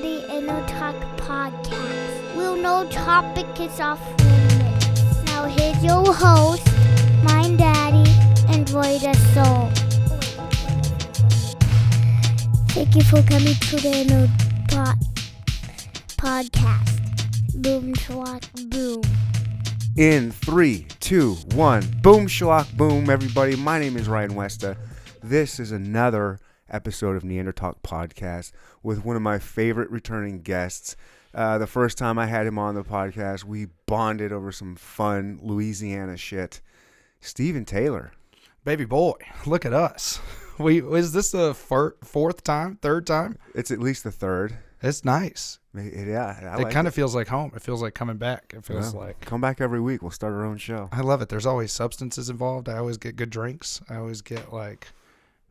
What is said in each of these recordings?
the Inner Talk podcast. We'll no topic is off limits. Now here's your host, my daddy, and Roy the Soul. Thank you for coming to the Inner Talk podcast. Boom, shalak, boom. In 3, 2, 1. Boom, shalak, boom, everybody. My name is Ryan Westa. This is another episode of Neanderthal Podcast with one of my favorite returning guests. The first time I had him on the podcast, we bonded over some fun Louisiana shit. Stephan Taylor. Baby boy, look at us. Is this the third time? It's at least the third. It's nice. Yeah. It kind of feels like home. It feels like coming back. It feels like... Come back every week. We'll start our own show. I love it. There's always substances involved. I always get good drinks. I always get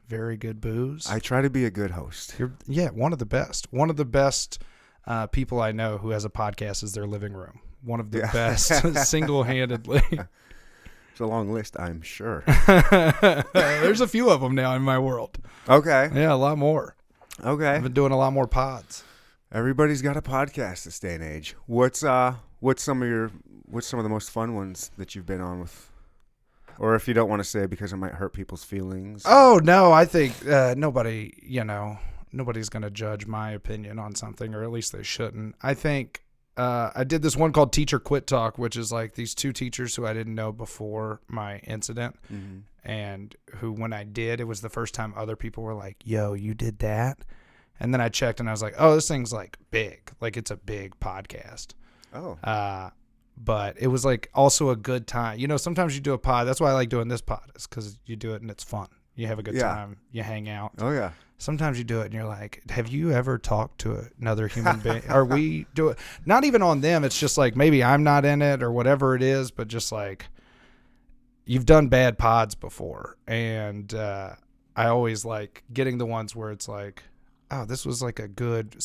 very good booze. I try to be a good host. One of the best. One of the best people I know who has a podcast is their living room. One of the best, single-handedly. It's a long list, I'm sure. There's a few of them now in my world. Okay. Yeah, a lot more. Okay. I've been doing a lot more pods. Everybody's got a podcast this day and age. What's some of the most fun ones that you've been on with? Or if you don't want to say because it might hurt people's feelings. Oh, no, I think nobody's going to judge my opinion on something, or at least they shouldn't. I think I did this one called Teacher Quit Talk, which is like these two teachers who I didn't know before my incident, and who, when I did, it was the first time other people were like, yo, you did that? And then I checked and I was like, oh, this thing's like big. Like it's a big podcast. Oh. But it was like also a good time. You know, sometimes you do a pod. That's why I like doing this pod, is because you do it and it's fun. You have a good time. You hang out. Oh, yeah. Sometimes you do it and you're like, have you ever talked to another human being? Or we do it. Not even on them. It's just like maybe I'm not in it or whatever it is, but just like you've done bad pods before. And I always like getting the ones where it's like, oh, this was like a good.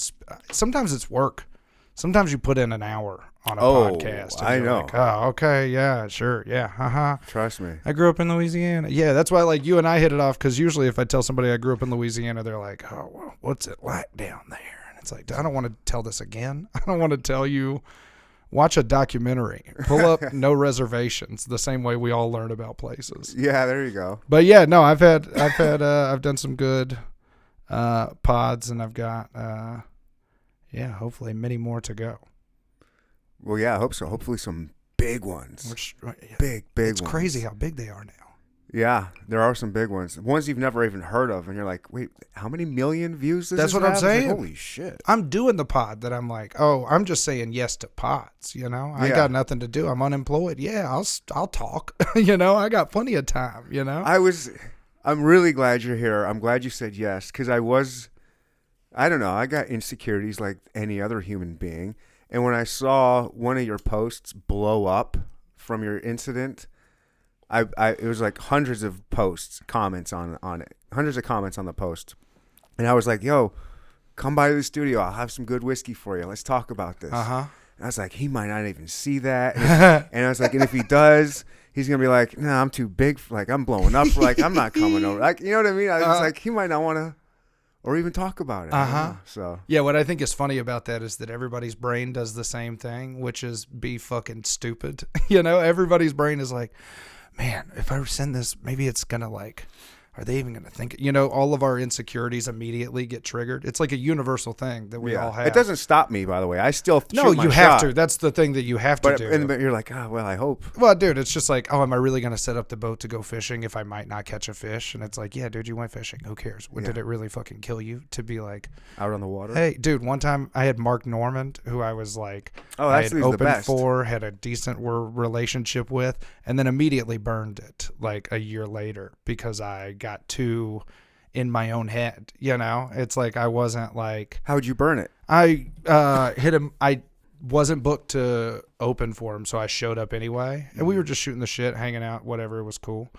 Sometimes it's work. Sometimes you put in an hour on a podcast. And I know. Like, oh, okay, yeah, sure, yeah, haha. Trust me. I grew up in Louisiana. Yeah, that's why like you and I hit it off, because usually if I tell somebody I grew up in Louisiana, they're like, oh, well, what's it like down there? And it's like, I don't want to tell this again. I don't want to tell you. Watch a documentary. Pull up No Reservations, the same way we all learn about places. Yeah, there you go. But yeah, no, I've done some good pods, and I've got hopefully many more to go. Well, yeah, I hope so. Hopefully some big ones. Big it's ones. Crazy how big they are now. Yeah, there are some big ones. Ones you've never even heard of, and you're like, wait, how many million views does That's this what I'm have? saying. Like, holy shit. I'm doing the pod that I'm like, oh, I'm just saying yes to pods, you know? I got nothing to do. I'm unemployed. Yeah, I'll talk. You know, I got plenty of time, you know? I'm really glad you're here. I'm glad you said yes, because I don't know, I got insecurities like any other human being. And when I saw one of your posts blow up from your incident, it was like hundreds of comments on it, hundreds of comments on the post. And I was like, yo, come by to the studio. I'll have some good whiskey for you. Let's talk about this. And I was like, he might not even see that. And I was like, and if he does, he's going to be like, nah, I'm too big. I'm blowing up. I'm not coming over. Like, you know what I mean? I was like, he might not want to. Or even talk about it. So yeah, what I think is funny about that is that everybody's brain does the same thing, which is be fucking stupid. You know, everybody's brain is like, man, if I send this, maybe it's gonna like, are they even gonna think? You know, all of our insecurities immediately get triggered. It's like a universal thing that we all have. It doesn't stop me, by the way. I still you have to. That's the thing that you have to do. But you're like, oh, well, I hope. Well, dude, it's just like, oh, am I really gonna set up the boat to go fishing if I might not catch a fish? And it's like, yeah, dude, you went fishing. Who cares? Did it really fucking kill you to be like out on the water? Hey, dude, one time I had Mark Normand, who I was like, I had opened for, had a decent relationship with, and then immediately burned it like a year later because I got too in my own head. You know, it's like I wasn't like. How'd you burn it? I hit him. I wasn't booked to open for him, so I showed up anyway, and we were just shooting the shit, hanging out, whatever. It was cool.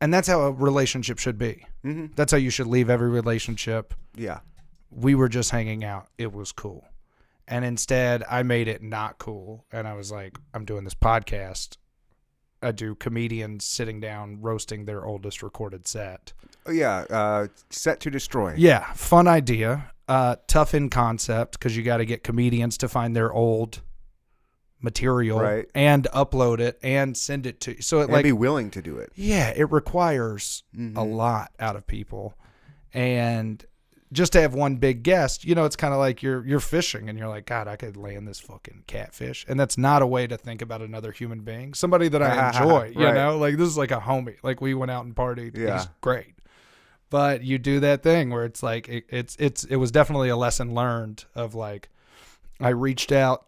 And that's how a relationship should be. Mm-hmm. That's how you should leave every relationship. Yeah. We were just hanging out. It was cool. And instead, I made it not cool. And I was like, I'm doing this podcast. I do comedians sitting down roasting their oldest recorded set. Oh, yeah. Set to destroy. Yeah. Fun idea. tough in concept because you got to get comedians to find their old material Right. and upload it and send it to you. So it And like be willing to do it. yeah, it requires a lot out of people. And just to have one big guest, you know, it's kind of like you're fishing and you're like, God, I could land this fucking catfish. And that's not a way to think about another human being. Somebody that I enjoy, you Right. know, like this is like a homie. Like we went out and partied. Yeah. He's great. But you do that thing where it's like, it was definitely a lesson learned of like, I reached out.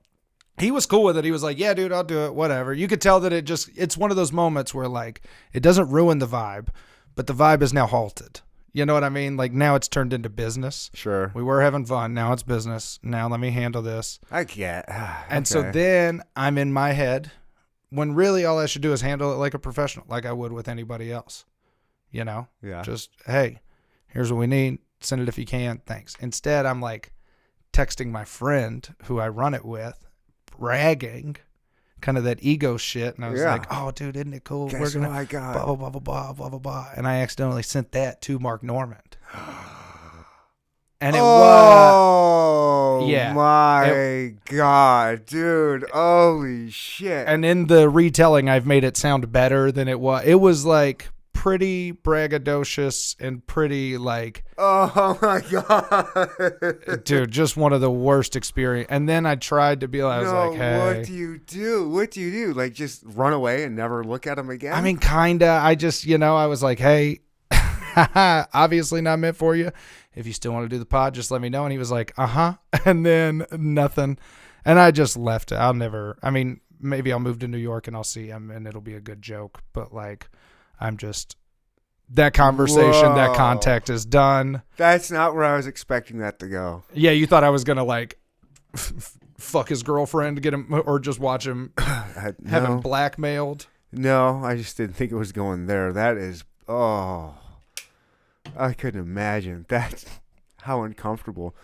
He was cool with it. He was like, yeah, dude, I'll do it. Whatever. You could tell that it's one of those moments where like, it doesn't ruin the vibe, but the vibe is now halted. You know what I mean? Like now it's turned into business. Sure. We were having fun. Now it's business. Now let me handle this. I get. And so then I'm in my head when really all I should do is handle it like a professional, like I would with anybody else. You know? Yeah. Just, hey, here's what we need. Send it if you can. Thanks. Instead, I'm like texting my friend who I run it with, bragging, kind of that ego shit. And I was like, oh, dude, isn't it cool? Guess We're going what I to got? blah, blah, blah, blah, blah, blah, blah, blah. And I accidentally sent that to Mark Normand. And it was, yeah, my God, dude. Holy shit. and in the retelling, I've made it sound better than it was. It was like pretty braggadocious and pretty like, oh my God. dude, just one of the worst experience. And then I tried to be like, I was like, hey. What do you do? What do you do? Like just run away and never look at him again? I mean, kinda. I just, you know, I was like, hey, obviously not meant for you. If you still want to do the pod, just let me know. And he was like, and then nothing. And I just left it. Maybe I'll move to New York and I'll see him and it'll be a good joke. But like, that conversation, that contact is done. That's not where I was expecting that to go. Yeah, you thought I was going to like fuck his girlfriend, get him, or just watch him have him blackmailed. No, I just didn't think it was going there. That is, I couldn't imagine. That's how uncomfortable.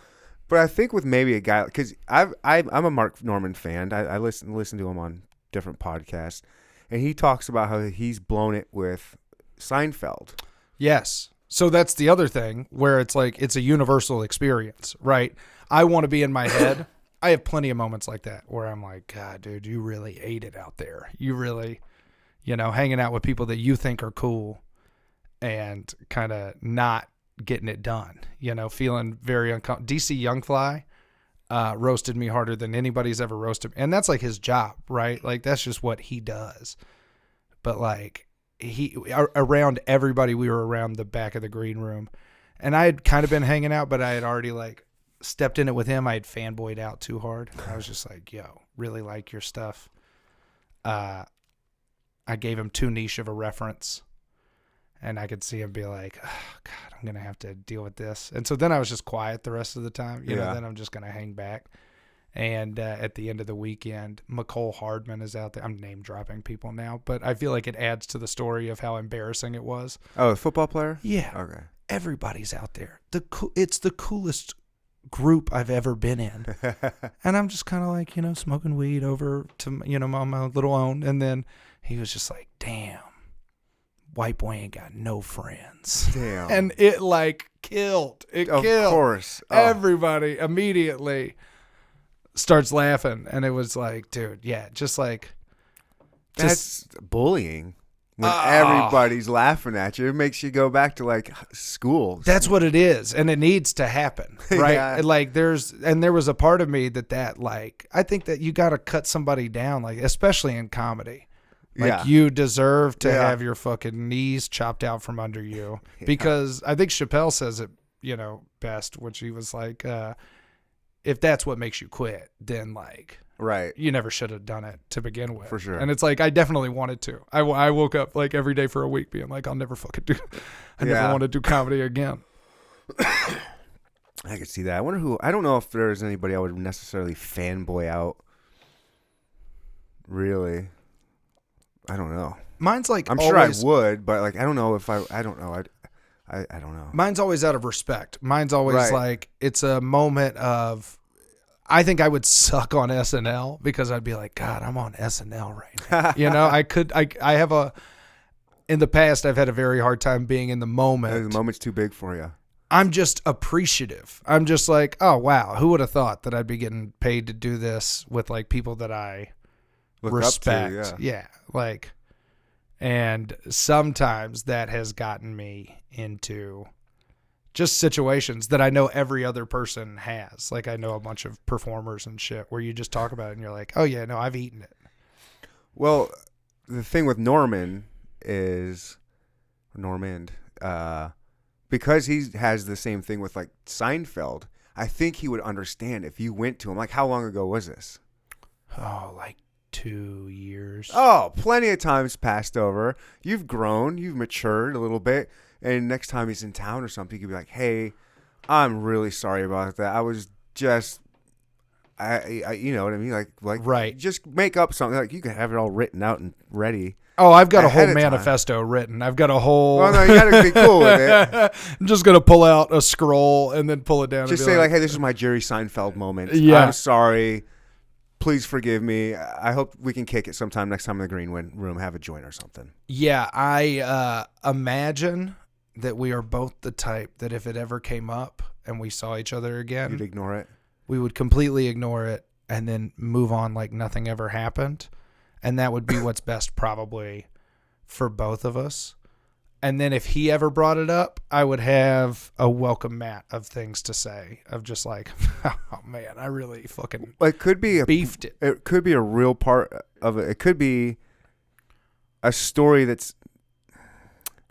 But I think with maybe a guy, because I'm a Mark Normand fan. I listen to him on different podcasts, and he talks about how he's blown it with Seinfeld. Yes. So that's the other thing where it's like it's a universal experience, right? I want to be in my head. I have plenty of moments like that where I'm like, God, dude, you really ate it out there. You really, you know, hanging out with people that you think are cool and kind of not getting it done, you know, feeling very uncomfortable. DC Youngfly roasted me harder than anybody's ever roasted me. And that's like his job, right? Like that's just what he does. But like around everybody, we were around the back of the green room and I had kind of been hanging out, but I had already like stepped in it with him. I had fanboyed out too hard. I was just like, yo, really like your stuff. I gave him too niche of a reference. And I could see him be like, oh, God, I'm going to have to deal with this. And so then I was just quiet the rest of the time. You know, then I'm just going to hang back. And at the end of the weekend, McCole Hardman is out there. I'm name dropping people now, but I feel like it adds to the story of how embarrassing it was. Oh, a football player? Yeah. Okay. Everybody's out there. It's the coolest group I've ever been in. And I'm just kind of like, you know, smoking weed over to, you know, my little own. And then he was just like, damn. White boy ain't got no friends. Damn. And it like killed. It of killed. Of course. Everybody immediately starts laughing. And it was like, dude, yeah, just like. That's bullying. When everybody's laughing at you, it makes you go back to like school. That's what it is. And it needs to happen. Right. Yeah. Like there was a part of me that like, I think that you got to cut somebody down, like, especially in comedy. Like you deserve to have your fucking knees chopped out from under you because I think Chappelle says it, you know, best, which he was like, if that's what makes you quit, then like, right, you never should have done it to begin with. For sure. And it's like, I definitely wanted to. I woke up like every day for a week being like, I'll never fucking do, I never want to do comedy again. I could see that. I don't know if there's anybody I would necessarily fanboy out. Really. I don't know. Mine's like I'm sure I would, but like I don't know if I don't know. I don't know. Mine's always out of respect. Mine's always like it's a moment of I think I would suck on SNL because I'd be like, God, I'm on SNL right now. You know, I have in the past I've had a very hard time being in the moment. The moment's too big for you. I'm just appreciative. I'm just like, oh wow, who would have thought that I'd be getting paid to do this with like people that I Look respect. up to, yeah. Like, and sometimes that has gotten me into just situations that I know every other person has. Like I know a bunch of performers and shit where you just talk about it and you're like, oh yeah, no, I've eaten it. Well, the thing with Normand, because he has the same thing with like Seinfeld, I think he would understand if you went to him. Like, how long ago was this? Oh, like 2 years. Oh, plenty of times passed over. You've grown, you've matured a little bit, and next time he's in town or something, you could be like, "Hey, I'm really sorry about that. I was just, I you know what I mean? Like, right. Just make up something. Like you could have it all written out and ready." Oh, I've got a whole ahead of time. manifesto written. I've got a whole. Well, no, you gotta be cool with it. I'm just gonna pull out a scroll and then pull it down. Just and be say like, "Hey, this is my Jerry Seinfeld moment. Yeah. I'm sorry. Please forgive me. I hope we can kick it sometime next time in the green room. Have a joint or something." Yeah, I imagine that we are both the type that if it ever came up and we saw each other again, You'd ignore it. we would completely ignore it and then move on like nothing ever happened. And that would be what's best probably for both of us. And then if he ever brought it up, I would have a welcome mat of things to say of just like, oh man, I really fucking It could be beefed it. It could be a real part of it. It could be a story that's,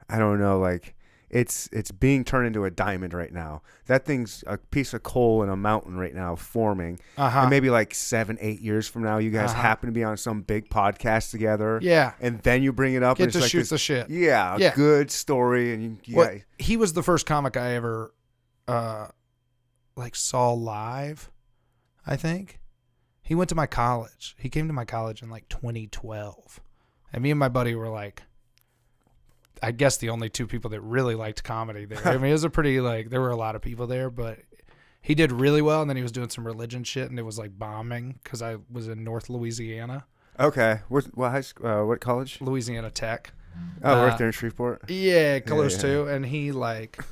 I don't know, like it's being turned into a diamond right now. That thing's a piece of coal in a mountain right now forming. And maybe like 7-8 years from now, you guys happen to be on some big podcast together. Yeah. And then you bring it up. Get and it's to like shoot this, the shit. Yeah, good story. And Well, he was the first comic I ever like saw live, I think. He went to my college. He came to my college in like 2012. And me and my buddy were like, I guess the only two people that really liked comedy there. I mean, it was a pretty like, there were a lot of people there, but he did really well. And then he was doing some religion shit and it was like bombing because I was in North Louisiana. Okay. What college? Louisiana Tech. Oh, right there in Shreveport? Yeah, close to. And he like,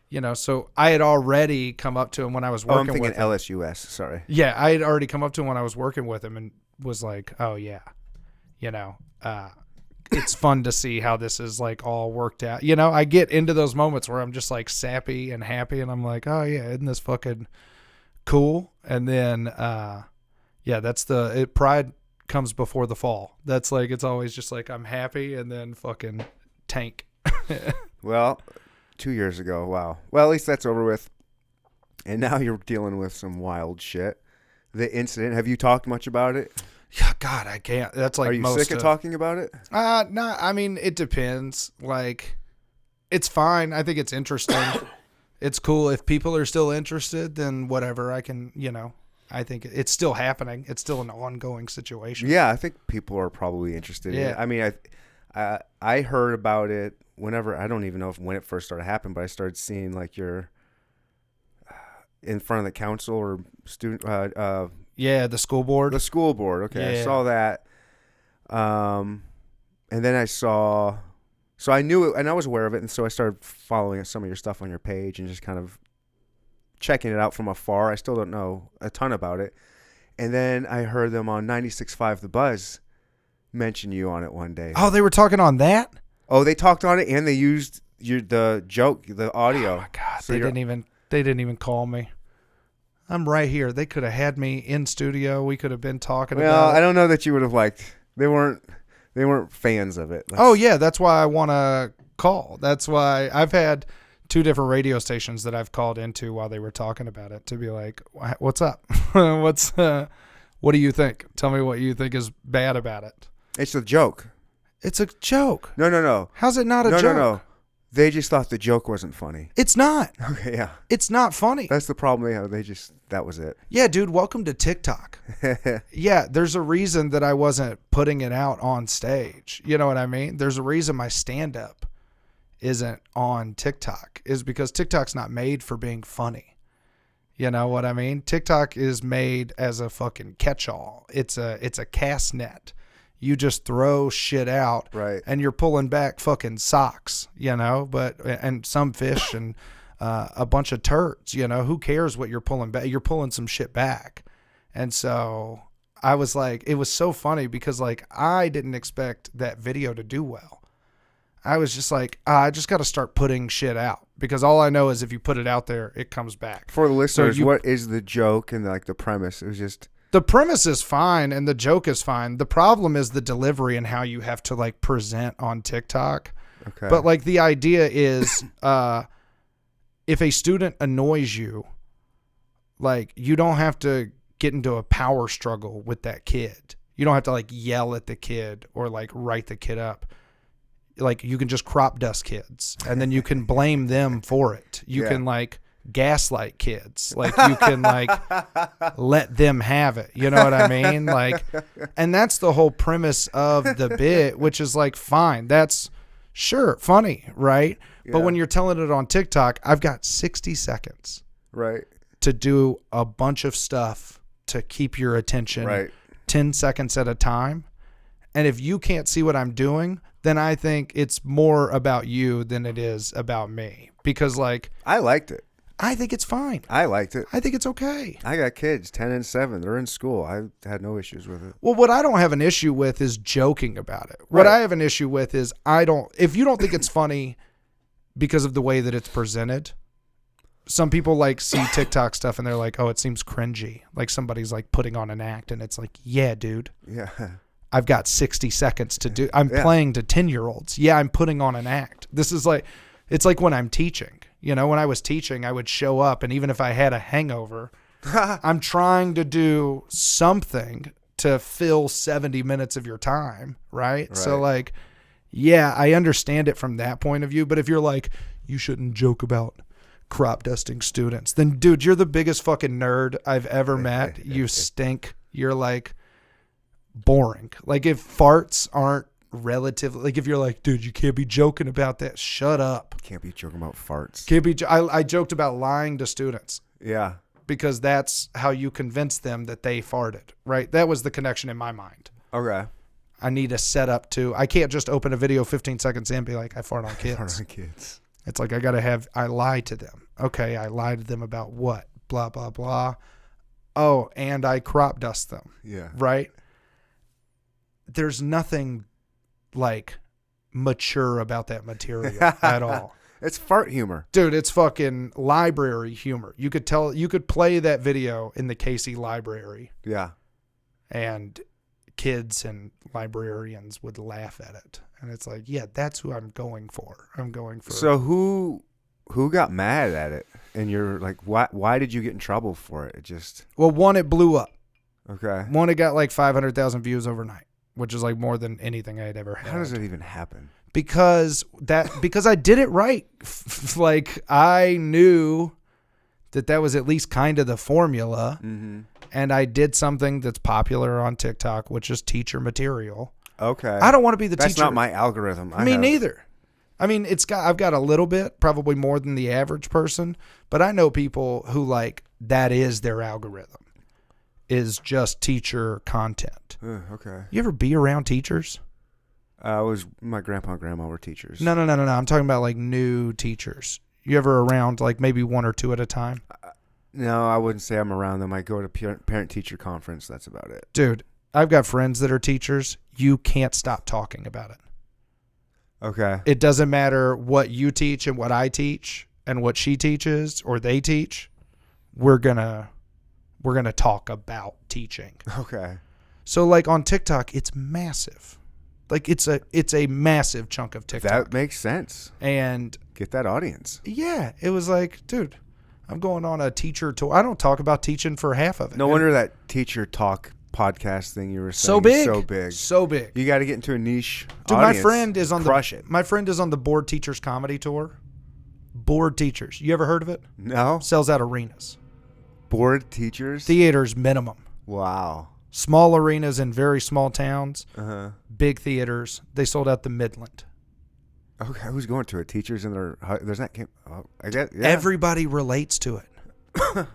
you know, so I had already come up to him when I was working with him. I'm thinking LSUS, sorry. Yeah, I had already come up to him when I was working with him and was like, oh yeah, you know, it's fun to see how this is like all worked out. You know, I get into those moments where I'm just like sappy and happy and I'm like, oh yeah, isn't this fucking cool? And then, yeah, that's pride comes before the fall. That's like, it's always just like, I'm happy and then fucking tank. Well, 2 years ago. Wow. Well, at least that's over with. And now you're dealing with some wild shit. The incident. Have you talked much about it? Yeah, God, I can't. That's like, are you sick of talking about it? No, I mean, it depends. Like, it's fine. I think it's interesting. It's cool. If people are still interested, then whatever. I can, you know, I think it's still happening. It's still an ongoing situation. Yeah, I think people are probably interested in it. I mean, I heard about it whenever, I don't even know when it first started happening, but I started seeing like you're in front of the council or student, yeah, the school board. The school board. Okay, yeah. I saw that. And then I saw, so I knew it, and I was aware of it, and so I started following some of your stuff on your page and just kind of checking it out from afar. I still don't know a ton about it. And then I heard them on 96.5 The Buzz mention you on it one day. Oh, they were talking on that? Oh, they talked on it, and they used the joke, the audio. Oh my God, so they didn't even call me. I'm right here. They could have had me in studio. We could have been talking about it. Well, I don't know that you would have liked. They weren't fans of it. Oh yeah, that's why I want to call. That's why I've had 2 different radio stations that I've called into while they were talking about it to be like, "What's up? What do you think? Tell me what you think is bad about it." It's a joke. It's a joke. No. How's it not a joke? No. They just thought the joke wasn't funny. It's not. Okay, yeah. It's not funny. That's the problem they have. That was it. Yeah, dude, welcome to TikTok. Yeah, there's a reason that I wasn't putting it out on stage. You know what I mean? There's a reason my stand-up isn't on TikTok, is because TikTok's not made for being funny. You know what I mean? TikTok is made as a fucking catch-all. It's a cast net. You just throw shit out, right? And you're pulling back fucking socks, you know, and some fish and a bunch of turds. Who cares what you're pulling back? You're pulling some shit back. And so I was like, it was so funny because like I didn't expect that video to do well. I was just like, I just got to start putting shit out because all I know is if you put it out there, it comes back. For the listeners, what is the joke and like the premise? It was just the premise is fine and the joke is fine. The problem is the delivery and how you have to like present on TikTok. okay. But like the idea is, if a student annoys you, like you don't have to get into a power struggle with that kid. You don't have to like yell at the kid or like write the kid up. Like you can just crop dust kids and then you can blame them for it. You can like gaslight kids. Like you can like let them have it. You know what I mean? Like, and that's the whole premise of the bit, which is like, fine. That's sure funny. Right. Yeah. But when you're telling it on TikTok, I've got 60 seconds right to do a bunch of stuff to keep your attention right 10 seconds at a time. And if you can't see what I'm doing, then I think it's more about you than it is about me. Because, like... I liked it. I think it's fine. I liked it. I think it's okay. I got kids, 10 and 7. They're in school. I had no issues with it. Well, what I don't have an issue with is joking about it. What I have an issue with is if you don't think it's funny because of the way that it's presented, some people, like, see TikTok stuff and they're like, oh, it seems cringy. Like, somebody's, like, putting on an act. And it's like, yeah, dude. Yeah. I've got 60 seconds to do. I'm playing to 10-year-olds. Yeah, I'm putting on an act. This is like, it's like when I'm teaching. When I was teaching, I would show up, and even if I had a hangover, I'm trying to do something to fill 70 minutes of your time, right? So, like, yeah, I understand it from that point of view. But if you're like, you shouldn't joke about crop dusting students, then, dude, you're the biggest fucking nerd I've ever met. You stink. You're like... boring. Like if farts aren't relatively, like if you're like, dude, you can't be joking about that. Shut up. Can't be joking about farts. Can't be. I joked about lying to students. Yeah. Because that's how you convince them that they farted. Right. That was the connection in my mind. Okay. I need a setup to. I can't just open a video 15 seconds in and be like, I fart on kids. Fart on kids. It's like I lie to them. Okay, I lie to them about what? Blah blah blah. Oh, and I crop dust them. Yeah. Right. There's nothing like mature about that material at all. It's fart humor. Dude, it's fucking library humor. You could play that video in the Casey library. Yeah. And kids and librarians would laugh at it. And it's like, yeah, that's who I'm going for. So who got mad at it? And you're like, why did you get in trouble for it? Well, one, it blew up. Okay. One, it got like 500,000 views overnight, which is like more than anything I had ever had. How does it even happen? Because I did it right. Like I knew that was at least kind of the formula. Mm-hmm. And I did something that's popular on TikTok, which is teacher material. Okay. I don't want to be the teacher. That's not my algorithm. Me neither. I mean, I've got a little bit, probably more than the average person, but I know people who like that is their algorithm, is just teacher content. Okay. You ever be around teachers? My grandpa and grandma were teachers. No. I'm talking about like new teachers. You ever around like maybe one or two at a time? No, I wouldn't say I'm around them. I go to parent-teacher conference. That's about it. Dude, I've got friends that are teachers. You can't stop talking about it. Okay. It doesn't matter what you teach and what I teach and what she teaches or they teach. We're gonna talk about teaching. Okay. So like on TikTok, it's massive. Like it's a massive chunk of TikTok. That makes sense. And get that audience. Yeah, it was like, dude, I'm going on a teacher tour. I don't talk about teaching for half of it. No wonder that teacher talk podcast thing you were saying so big. You got to get into a niche dude, audience. my friend is on Crush it. My friend is on the Bored Teachers comedy tour. Bored Teachers. You ever heard of it? No. Sells out arenas. Bored Teachers? Theaters minimum. Wow. Small arenas in very small towns. Uh-huh. Big theaters. They sold out the Midland. Okay, who's going to it? Teachers in their... There's not... I guess, yeah. Everybody relates to it.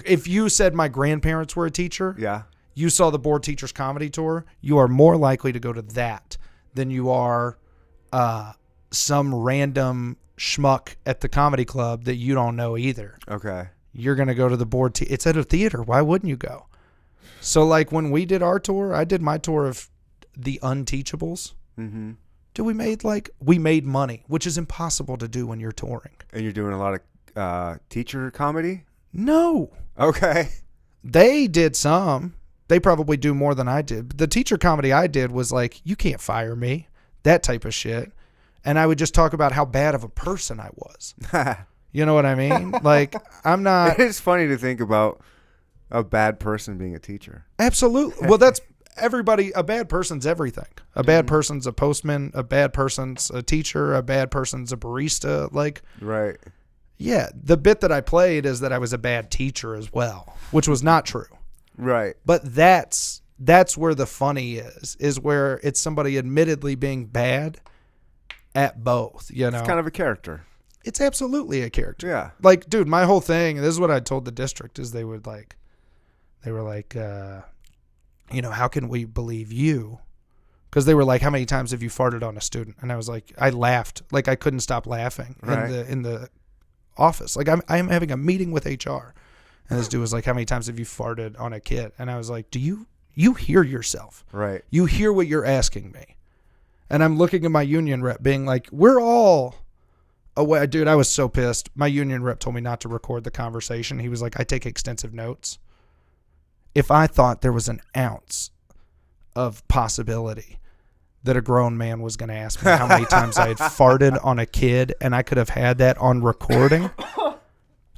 If you said my grandparents were a teacher... Yeah. You saw the Bored Teachers comedy tour, you are more likely to go to that than you are some random schmuck at the comedy club that you don't know either. Okay. You're going to go to the board. It's at a theater. Why wouldn't you go? So, like, when we did our tour, I did my tour of the Unteachables. Mm-hmm. We made money, which is impossible to do when you're touring. And you're doing a lot of teacher comedy? No. Okay. They did some. They probably do more than I did. But the teacher comedy I did was like, you can't fire me. That type of shit. And I would just talk about how bad of a person I was. You know what I mean? Like, I'm not. It's funny to think about a bad person being a teacher. Absolutely. Well, that's everybody. A bad person's everything. A bad person's a postman. A bad person's a teacher. A bad person's a barista. Like, right. Yeah. The bit that I played is that I was a bad teacher as well, which was not true. Right. But that's where the funny is where it's somebody admittedly being bad at both, you know. It's kind of a character. It's absolutely a character. Yeah. Like, dude, my whole thing, this is what I told the district, is they were like, you know, how can we believe you? Because they were like, how many times have you farted on a student? And I was like, I laughed. Like, I couldn't stop laughing in the office. Like, I'm having a meeting with HR. And this dude was like, how many times have you farted on a kid? And I was like, do you hear yourself? Right. You hear what you're asking me. And I'm looking at my union rep being like, we're all away. Dude, I was so pissed. My union rep told me not to record the conversation. He was like, I take extensive notes. If I thought there was an ounce of possibility that a grown man was going to ask me how many times I had farted on a kid and I could have had that on recording,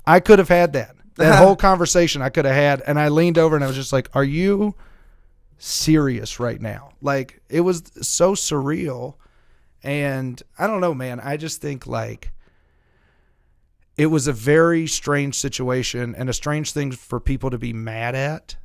I could have had that. That whole conversation I could have had. And I leaned over and I was just like, are you serious right now? Like, it was so surreal. And I don't know, man. I just think like it was a very strange situation and a strange thing for people to be mad at.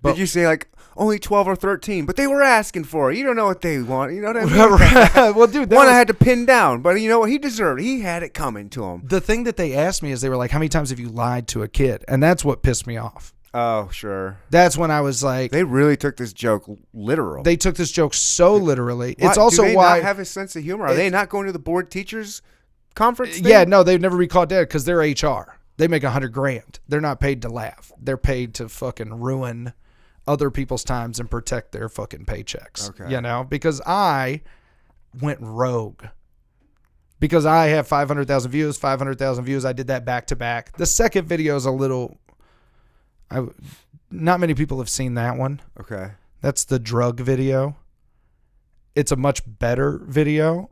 But did you say like only 12 or 13, but they were asking for it? You don't know what they want. You know what I mean? Well, dude, one I had to pin down, but you know what? He deserved it. He had it coming to him. The thing that they asked me is they were like, how many times have you lied to a kid? And that's what pissed me off. Oh, sure. That's when I was like, they really took this joke literal. They took this joke so literally. Why, it's also do they why not have a sense of humor. Are they not going to the board teachers conference thing? Yeah, no, they'd never be caught dead because they're HR. They make $100,000. They're not paid to laugh. They're paid to fucking ruin other people's times and protect their fucking paychecks. Okay. You know, because I went rogue. Because I have 500,000 views, I did that back to back. The second video is a little, not many people have seen that one. Okay. That's the drug video. It's a much better video.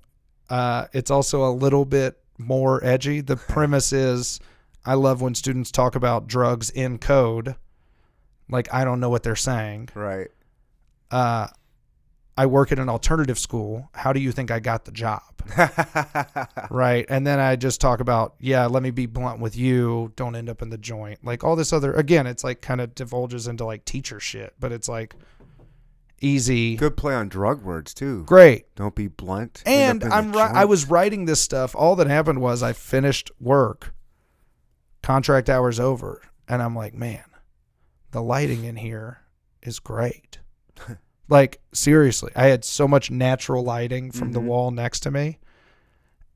It's also a little bit more edgy. The premise is, I love when students talk about drugs in code. Like, I don't know what they're saying. Right. I work at an alternative school. How do you think I got the job? Right. And then I just talk about, yeah, let me be blunt with you. Don't end up in the joint. Like all this other, again, it's like kind of divulges into like teacher shit, but it's like easy. Good play on drug words too. Great. Don't be blunt. And I was writing this stuff. All that happened was I finished work, contract hours over. And I'm like, man, the lighting in here is great. Like, seriously, I had so much natural lighting from the wall next to me.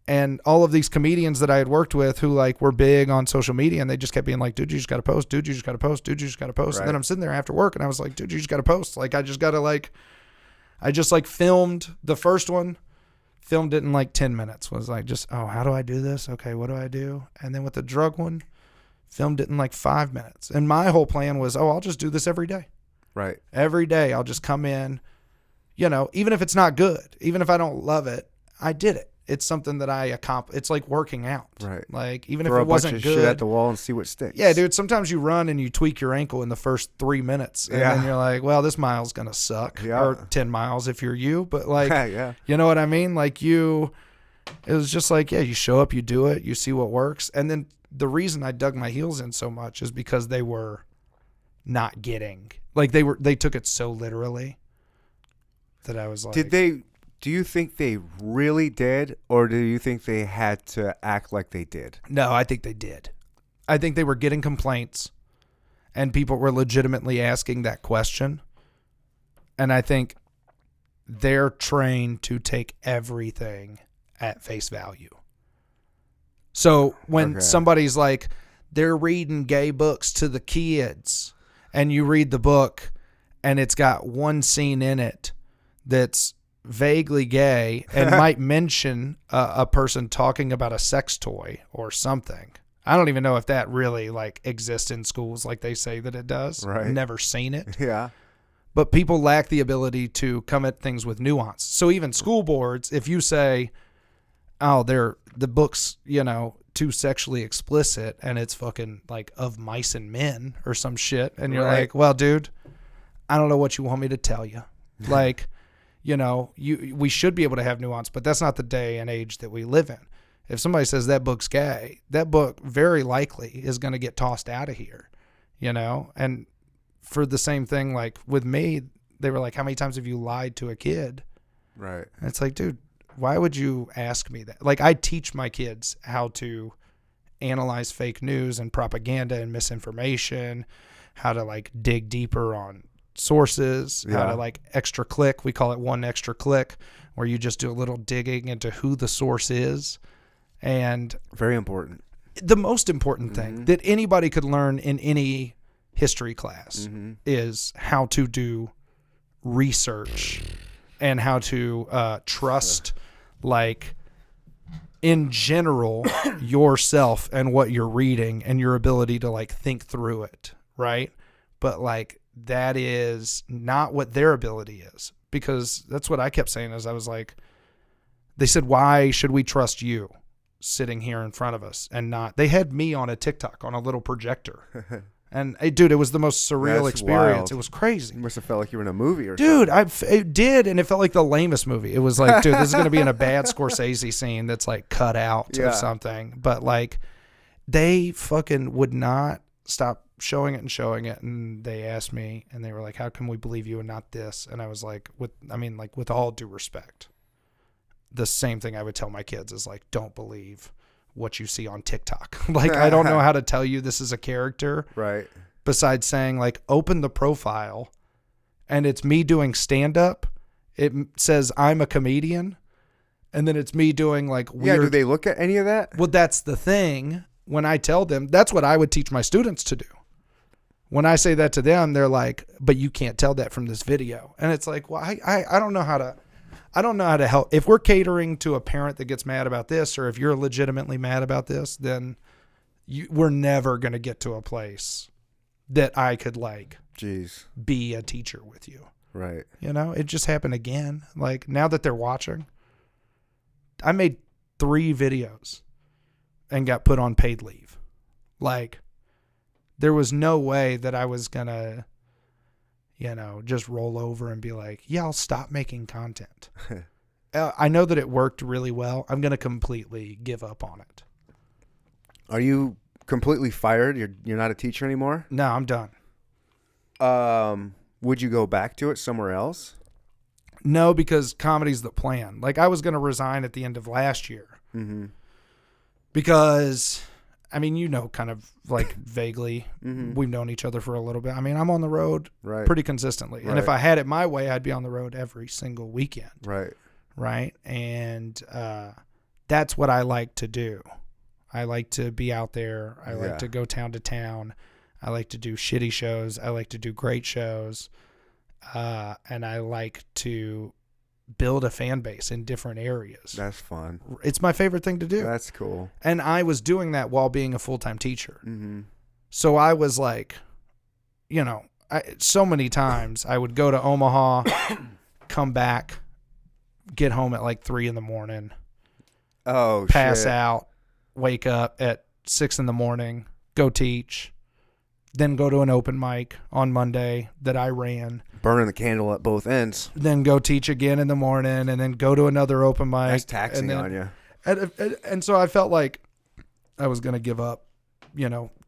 And all of these comedians that I had worked with who, like, were big on social media, and they just kept being like, dude, you just got to post. Dude, you just got to post. Dude, you just got to post. Right. And then I'm sitting there after work, and I was like, dude, you just got to post. Like, I just got to, like, I just, like, filmed the first one, filmed it in, like, 10 minutes. Was like, just, oh, how do I do this? Okay, what do I do? And then with the drug one, filmed it in, like, 5 minutes. And my whole plan was, oh, I'll just do this every day. Right. Every day I'll just come in, you know, even if it's not good, even if I don't love it, I did it. It's something that I accomplished. It's like working out. Right. Like, even Throw if it wasn't a bunch good. of shit at the wall and see what sticks. Yeah, dude, sometimes you run and you tweak your ankle in the first 3 minutes. And then you're like, well, this mile's going to suck. Yeah. Or 10 miles if you're you. But like, Yeah. You know what I mean? Like it was just like, yeah, you show up, you do it, you see what works. And then the reason I dug my heels in so much is because they were not getting, like they took it so literally that I was like, do you think they really did, or do you think they had to act like they did? No, I think they did. I think they were getting complaints and people were legitimately asking that question. And I think they're trained to take everything at face value. So when Okay. somebody's like, they're reading gay books to the kids, and you read the book and it's got one scene in it that's vaguely gay and might mention a person talking about a sex toy or something. I don't even know if that really like exists in schools like they say that it does. Right. Never seen it. Yeah. But people lack the ability to come at things with nuance. So even school boards, if you say, oh, the book's, too sexually explicit and it's fucking like of mice and men or some shit, and you're Right. like, well, dude, I don't know what you want me to tell you. Like, we should be able to have nuance, but that's not the day and age that we live in. If somebody says that book's gay, that book very likely is going to get tossed out of here, and for the same thing, like with me, they were like, how many times have you lied to a kid? Right. And it's like, dude, why would you ask me that? Like, I teach my kids how to analyze fake news and propaganda and misinformation, how to like dig deeper on sources, how to like extra click. We call it one extra click, where you just do a little digging into who the source is. And Very important. the most important thing that anybody could learn in any history class is how to do research and how to trust, like, in general, yourself and what you're reading and your ability to like think through it, right? But like, that is not what their ability is, because that's what I kept saying. As I was like, they said, why should we trust you sitting here in front of us and not? They had me on a TikTok on a little projector. And dude, it was the most surreal That's experience. wild. It was crazy. You must have felt like you were in a movie or Dude, something. it did, and it felt like the lamest movie. It was like, dude, this is going to be in a bad Scorsese scene that's like cut out Yeah. or something. But like, they fucking would not stop showing it. And they asked me, and they were like, how can we believe you and not this? And I was like, with all due respect, the same thing I would tell my kids is like, don't believe what you see on TikTok. Like, I don't know how to tell you this is a character. Right. Besides saying like, open the profile and it's me doing stand up. It says I'm a comedian. And then it's me doing like weird. Yeah. Do they look at any of that? Well, that's the thing. When I tell them, that's what I would teach my students to do. When I say that to them, they're like, but you can't tell that from this video. And it's like, well, I don't know how to help. If we're catering to a parent that gets mad about this, or if you're legitimately mad about this, then we're never going to get to a place that I could like Jeez. be a teacher with you. Right. It just happened again. Like, now that they're watching, I made 3 videos and got put on paid leave. Like, there was no way that I was going to, just roll over and be like, yeah, I'll stop making content. I know that it worked really well. I'm going to completely give up on it. Are you completely fired? You're not a teacher anymore? No, I'm done. Would you go back to it somewhere else? No, because comedy's the plan. Like, I was going to resign at the end of last year. Mm-hmm. Because, I mean, kind of like vaguely, we've known each other for a little bit. I mean, I'm on the road pretty consistently. Right. And if I had it my way, I'd be on the road every single weekend. Right. Right. And that's what I like to do. I like to be out there. I like to go town to town. I like to do shitty shows. I like to do great shows. And I like to build a fan base in different areas. That's fun. It's my favorite thing to do. That's cool. And I was doing that while being a full-time teacher. Mm-hmm. So I was like, so many times I would go to Omaha, come back, get home at like 3 a.m, pass shit. out, wake up at 6 a.m, go teach, then go to an open mic on Monday that I ran. Burning the candle at both ends. Then go teach again in the morning, and then go to another open mic. That's taxing on you. And so I felt like I was going to give up,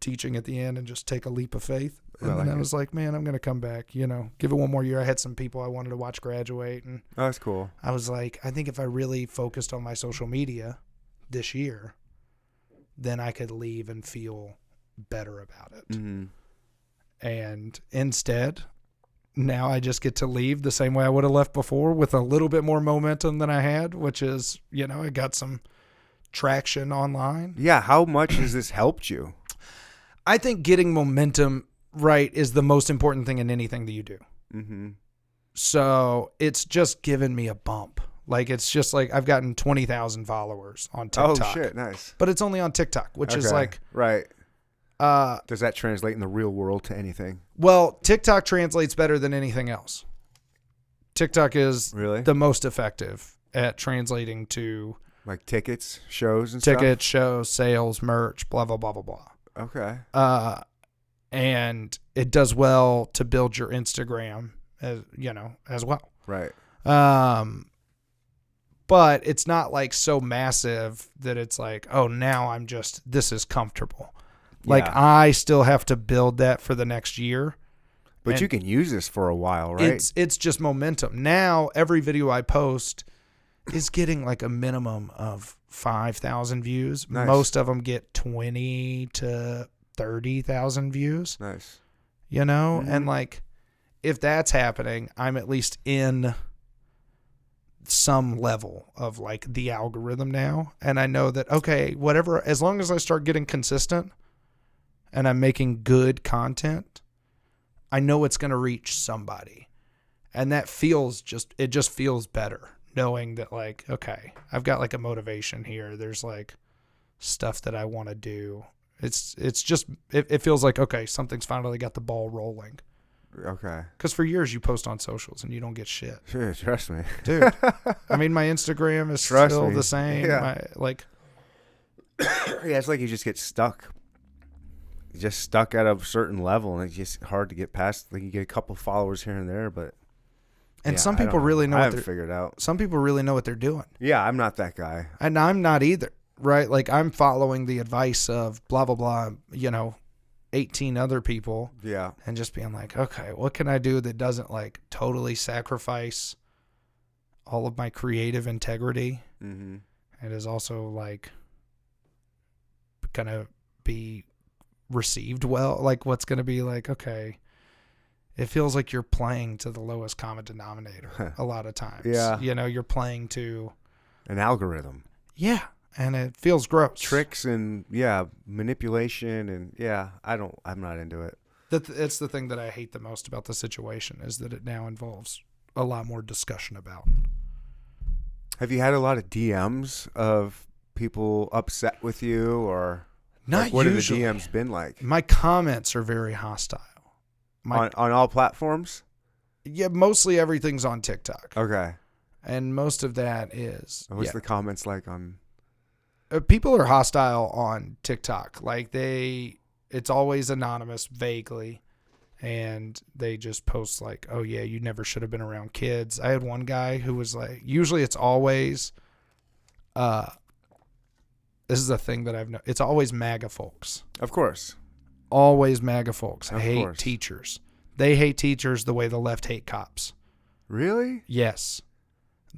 teaching at the end and just take a leap of faith. And then I was like, man, I'm going to come back, give it one more year. I had some people I wanted to watch graduate. And that's cool. I was like, I think if I really focused on my social media this year, then I could leave and feel better about it. Mm-hmm. And instead, now I just get to leave the same way I would have left before, with a little bit more momentum than I had, which is, I got some traction online. Yeah, how much has this helped you? I think getting momentum right is the most important thing in anything that you do. Mm-hmm. So it's just given me a bump. Like, it's just like I've gotten 20,000 followers on TikTok. Oh, shit, nice. But it's only on TikTok, which is like... Right. Does that translate in the real world to anything? Well, TikTok translates better than anything else. TikTok is the most effective at translating to... Like tickets, shows, and stuff? Tickets, shows, sales, merch, blah, blah, blah, blah, blah. Okay. And it does well to build your Instagram, as well. Right. But it's not like so massive that it's like, oh, now this is comfortable. Like, I still have to build that for the next year. But you can use this for a while, right? It's just momentum. Now, every video I post is getting like a minimum of 5,000 views. Nice. Most of them get 20 to 30,000 views. Nice. Mm-hmm. And like, if that's happening, I'm at least in some level of like the algorithm now. And I know that, okay, whatever, as long as I start getting consistent and I'm making good content, I know it's going to reach somebody. And that feels it just feels better knowing that, like, okay, I've got like a motivation here. There's like stuff that I want to do. It's just, it feels like, okay, something's finally got the ball rolling. Okay. Because for years you post on socials and you don't get shit. Sure, trust me. Dude. I mean, my Instagram is still the same. Yeah. Yeah, it's like you just get stuck. You're just stuck at a certain level, and it's just hard to get past. Like, you get a couple followers here and there, but... And some people really know I what haven't figured out. Some people really know what they're doing. Yeah, I'm not that guy. And I'm not either, right? Like, I'm following the advice of blah, blah, blah, 18 other people. Yeah. And just being like, okay, what can I do that doesn't like totally sacrifice all of my creative integrity? Mm-hmm. And is also like going to be received well. Like, what's going to be like, okay, it feels like you're playing to the lowest common denominator a lot of times. Yeah. You're playing to an algorithm. Yeah. And it feels gross. Tricks and manipulation and I'm not into it. It's the thing that I hate the most about the situation is that it now involves a lot more discussion about. Have you had a lot of DMs of people upset with you or not what usually. have the DMs been like? My comments are very hostile. On all platforms? Yeah, mostly everything's on TikTok. Okay. And most of that is... What's the comments like on... People are hostile on TikTok. Like it's always anonymous, vaguely, and they just post like, "Oh yeah, you never should have been around kids." I had one guy who was like, usually it's always, this is a thing that I've known. It's always MAGA folks. Of course. Always MAGA folks Of hate course. teachers. They hate teachers the way the left hate cops. Really? Yes.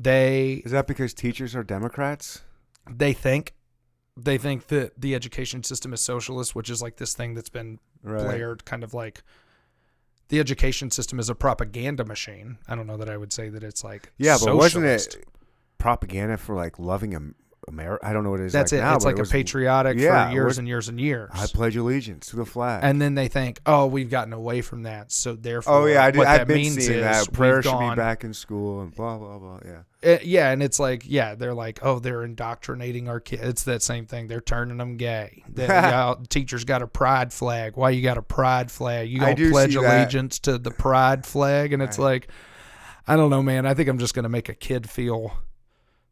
Is that because teachers are Democrats? They think that the education system is socialist, which is like this thing that's been blared, kind of like the education system is a propaganda machine. I don't know that I would say that it's like socialist. But wasn't it propaganda for like loving America? I don't know what it is. That's like it. now, It's like a patriotic for years and years and years. I pledge allegiance to the flag. And then they think, oh, we've gotten away from that, so therefore, I've been seeing that. Prayer should be back in school and blah blah blah. Yeah. And it's like, they're like, oh, they're indoctrinating our kids. It's that same thing. They're turning them gay. Teachers got a pride flag. Why you got a pride flag? You gonna pledge allegiance to the pride flag? And it's like, I don't know, man. I think I'm just gonna make a kid feel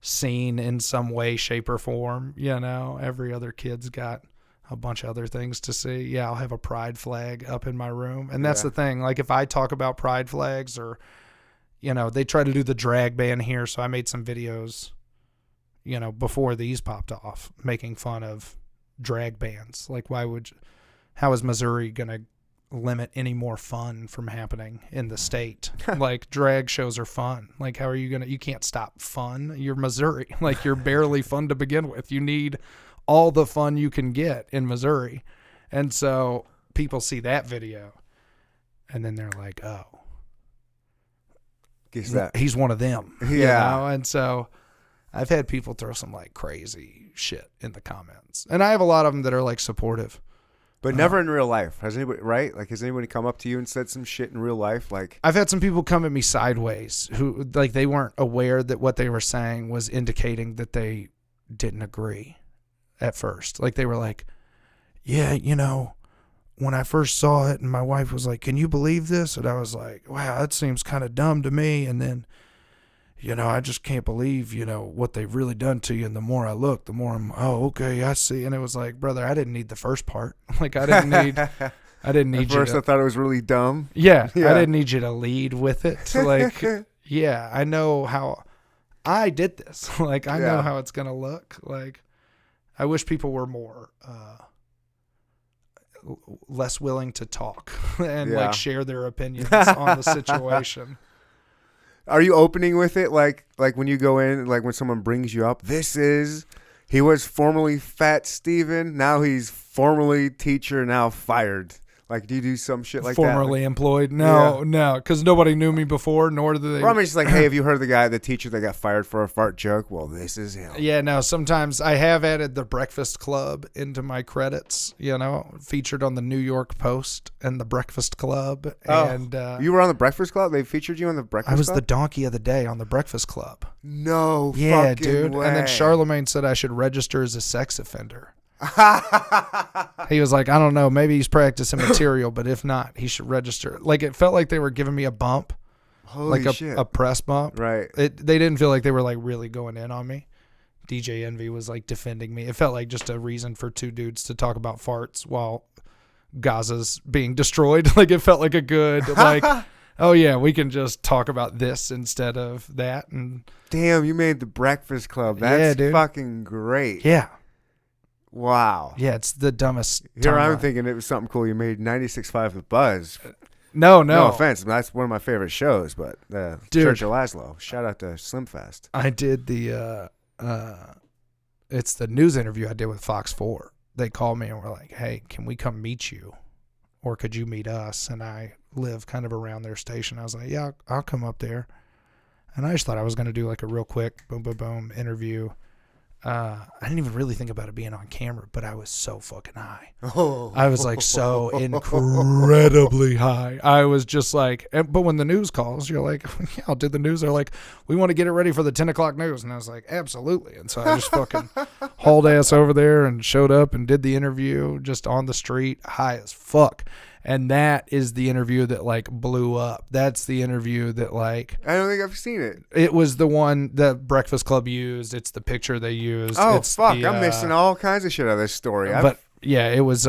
seen in some way, shape, or form. Every other kid's got a bunch of other things to see. Yeah, I'll have a pride flag up in my room. And that's the thing. Like, if I talk about pride flags or, they try to do the drag ban here. So I made some videos, before these popped off, making fun of drag bans. Like, how is Missouri going to limit any more fun from happening in the state? Like, drag shows are fun. Like, how are you can't stop fun. You're Missouri. Like, you're barely fun to begin with. You need all the fun you can get in Missouri. And so people see that video and then they're like, oh, guess that he's one of them. Yeah. And so I've had people throw some like crazy shit in the comments, and I have a lot of them that are like supportive. But never in real life. Has anybody, right? Like, has anybody come up to you and said some shit in real life? Like, I've had some people come at me sideways who like they weren't aware that what they were saying was indicating that they didn't agree at first. Like they were like, yeah, you know, when I first saw it and my wife was like, can you believe this? And I was like, wow, that seems kind of dumb to me. And then, you know, I just can't believe, you know, what they've really done to you. And the more I look, the more I'm, oh, okay, I see. And it was like, brother, I didn't need the first part. Like I didn't need at first I thought it was really dumb. Yeah, I didn't need you to lead with it. Like, yeah, I know how I did this. Like, I know how it's going to look. Like, I wish people were more, less willing to talk and like share their opinions on the situation. Are you opening with it? Like when you go in, like when someone brings you up, he was formerly Fat Stephan. Now he's formerly teacher, now fired. Like, do you do some shit like Formerly that? employed? No, because nobody knew me before, nor did they. Well, I mean, it's like, hey, have you heard the teacher that got fired for a fart joke? Well, this is him. Yeah, no, sometimes I have added the Breakfast Club into my credits, you know, featured on the New York Post and the Breakfast Club. And you were on the Breakfast Club? They featured you on the Breakfast Club? I was the donkey of the day on the Breakfast Club. No yeah, fucking dude. way. And then Charlemagne said I should register as a sex offender. He was like, I don't know, maybe he's practicing material, but if not, he should register. Like, it felt like they were giving me a bump. Holy like shit. a press bump. Right. They didn't feel like they were like really going in on me. DJ Envy was like defending me. It felt like just a reason for two dudes to talk about farts while Gaza's being destroyed. Like, it felt like a good, like, oh yeah, we can just talk about this instead of that. And damn, you made the Breakfast Club. That's fucking great. Yeah. Wow. Yeah, it's the dumbest. Here I'm thinking it was something cool. You made 96.5 The Buzz. No offense. That's one of my favorite shows, but Church of Laszlo. Shout out to Slimfast. I did the it's the news interview I did with Fox 4. They called me and were like, hey, can we come meet you? Or could you meet us? And I live kind of around their station. I was like, yeah, I'll come up there. And I just thought I was going to do like a real quick boom, boom, boom interview. I didn't even really think about it being on camera, but I was so fucking high. I was like so incredibly high. I was just like, but when the news calls, you're like, yeah, I'll do the news. They're like, we want to get it ready for the 10 o'clock news. And I was like, absolutely. And so I just fucking hauled ass over there and showed up and did the interview just on the street, high as fuck. And that is the interview that like blew up. That's the interview that like, I don't think I've seen it. It was the one that Breakfast Club used. It's the picture they used. Oh, it's fuck. I'm missing all kinds of shit out of this story. But yeah, it was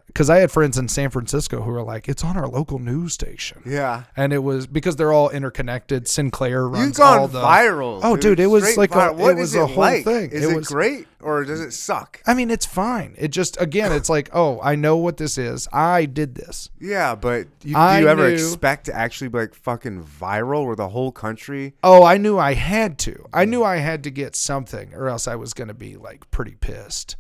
because I had friends in San Francisco who were like, it's on our local news station. Yeah. And it was because they're all interconnected. Sinclair runs You've gone all the viral. Oh, dude, it was like what it was is a it whole like? thing. Is it great or does it suck? I mean, it's fine. It just, again, it's like, oh, I know what this is. I did this. Yeah, but do you ever expect to actually be like fucking viral where the whole country? Oh, I knew I had to. I knew I had to get something or else I was going to be like pretty pissed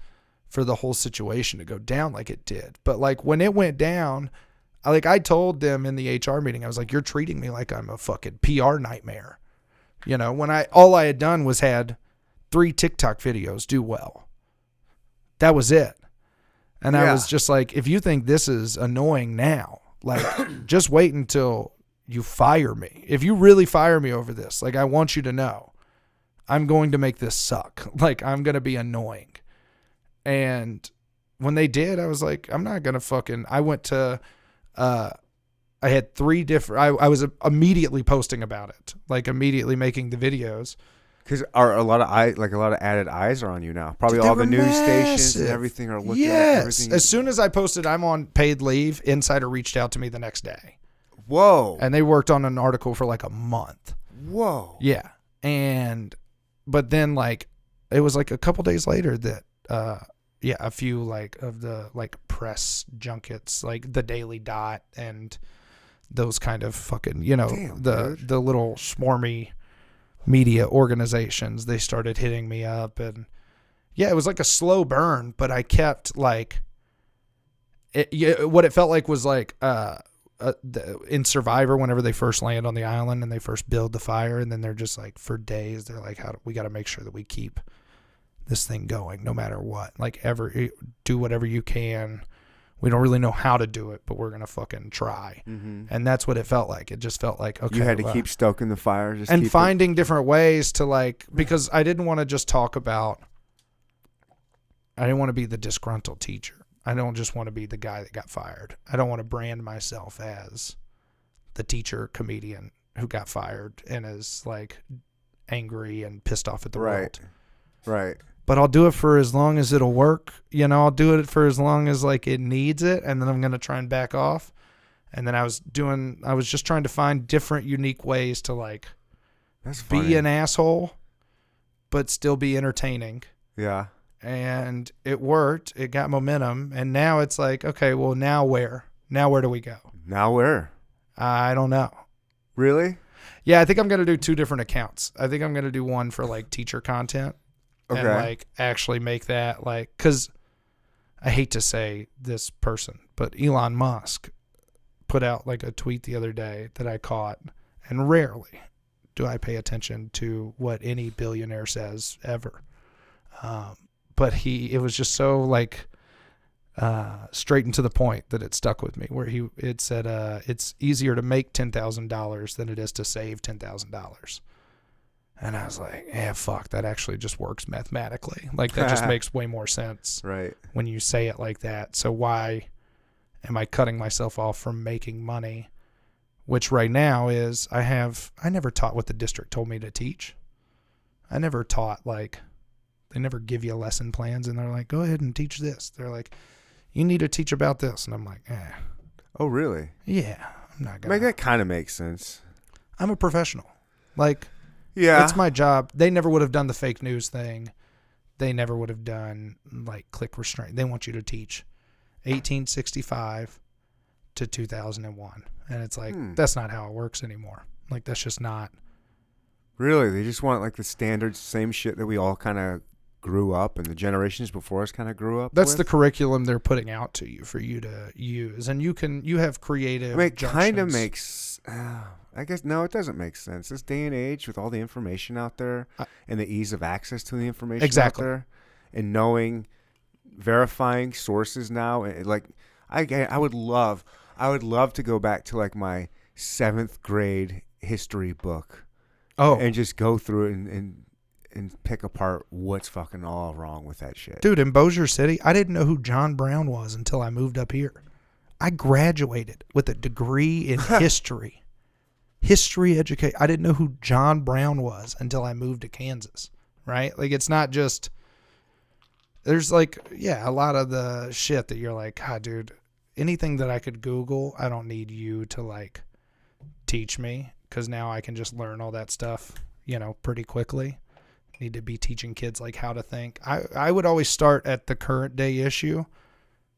for the whole situation to go down like it did. But like when it went down, I told them in the HR meeting, I was like, you're treating me like I'm a fucking PR nightmare. You know, when all I had done was had 3 TikTok videos do well. That was it. And I was just like, if you think this is annoying now, like just wait until you fire me. If you really fire me over this, like I want you to know, I'm going to make this suck. Like I'm going to be annoying. And when they did, I was like, I'm not going to I went to, I had 3 different, I was immediately posting about it, like immediately making the videos. Because a lot of added eyes are on you now. Probably all the news stations and everything are looking at everything. As soon as I posted I'm on paid leave, Insider reached out to me the next day. Whoa. And they worked on an article for like a month. Whoa. Yeah. But then like, it was like a couple days later that, a few like of the like press junkets, like the Daily Dot and those kind of fucking, you know, the little swarmy media organizations, they started hitting me up. And yeah, it was like a slow burn, but I kept like what it felt like was like in Survivor, whenever they first land on the island and they first build the fire, and then they're just like, for days, they're like, we got to make sure that we keep this thing going no matter what. Like, do whatever you can. We don't really know how to do it, but we're going to fucking try. Mm-hmm. And that's what it felt like. It just felt like, okay. You had to keep stoking the fire. And finding different ways to, like, because I didn't want to just talk about, I didn't want to be the disgruntled teacher. I don't just want to be the guy that got fired. I don't want to brand myself as the teacher comedian who got fired and is, like, angry and pissed off at the world. Right. But I'll do it for as long as it'll work. You know, I'll do it for as long as, like, it needs it, and then I'm going to try and back off. And then I was just trying to find different, unique ways to, like, be an asshole, but still be entertaining. Yeah. And it worked. It got momentum. And now it's like, okay, well, now where? Now where do we go? Now where? I don't know. Really? Yeah, I think I'm going to do 2 different accounts. I think I'm going to do one for, like, teacher content. Okay. And, like, actually make that, like, because I hate to say this person, but Elon Musk put out, like, a tweet the other day that I caught, and rarely do I pay attention to what any billionaire says ever. But it was just so, like, straight and to the point that it stuck with me, where it said, it's easier to make $10,000 than it is to save $10,000. And I was like, yeah, fuck, that actually just works mathematically. Like, that just makes way more sense. Right. When you say it like that. So why am I cutting myself off from making money? Which right now is, I never taught what the district told me to teach. I never taught, like, they never give you lesson plans and they're like, go ahead and teach this. They're like, you need to teach about this. And I'm like, Oh, really? Yeah, I'm not going to. That kind of makes sense. I'm a professional. Like, yeah, it's my job. They never would have done the fake news thing. They never would have done, like, click restraint. They want you to teach 1865 to 2001. And it's like, that's not how it works anymore. Like, that's just not. Really? They just want, like, the standard same shit that we all kind of grew up and the generations before us kind of grew up That's with? The curriculum they're putting out to you for you to use. And you have creative it kind of makes, I guess, no, it doesn't make sense. This day and age with all the information out there and the ease of access to the information out there and knowing, verifying sources now. Like, I would love to go back to, like, my 7th grade history book. Oh. And just go through it and pick apart what's fucking all wrong with that shit. Dude, in Bossier City, I didn't know who John Brown was until I moved up here. I graduated with a degree in history. History education. I didn't know who John Brown was until I moved to Kansas, right? Like, it's not just, there's, like, yeah, a lot of the shit that you're like, God, dude, anything that I could Google, I don't need you to, like, teach me, because now I can just learn all that stuff, you know, pretty quickly. Need to be teaching kids, like, how to think. I would always start at the current day issue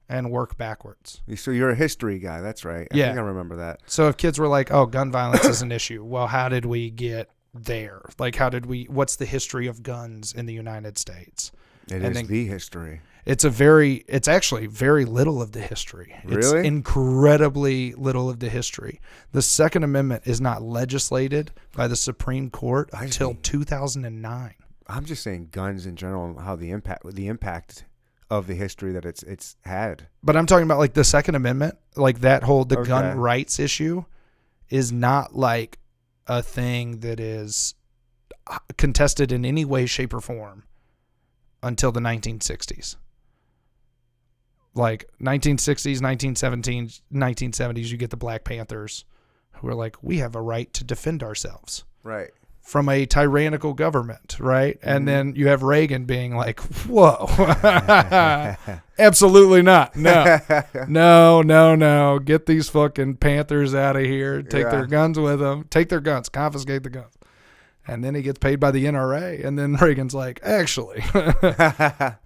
and work backwards. So you're a history guy. That's right. I think I remember that. So if kids were like, oh, gun violence is an issue. Well, how did we get there? Like, what's the history of guns in the United States? It is the history. It's actually very little of the history. Really? It's incredibly little of the history. The Second Amendment is not legislated by the Supreme Court until 2009. I'm just saying guns in general, how the impact of the history that it's had. But I'm talking about, like, the Second Amendment, like that whole gun rights issue is not, like, a thing that is contested in any way, shape, or form until the 1960s. Like 1960s, 1970s, you get the Black Panthers who are like, we have a right to defend ourselves. Right. From a tyrannical government, right? Mm-hmm. And then you have Reagan being like, whoa, absolutely not. No. Get these fucking Panthers out of here. Take their guns with them. Take their guns. Confiscate the guns. And then he gets paid by the NRA. And then Reagan's like, actually,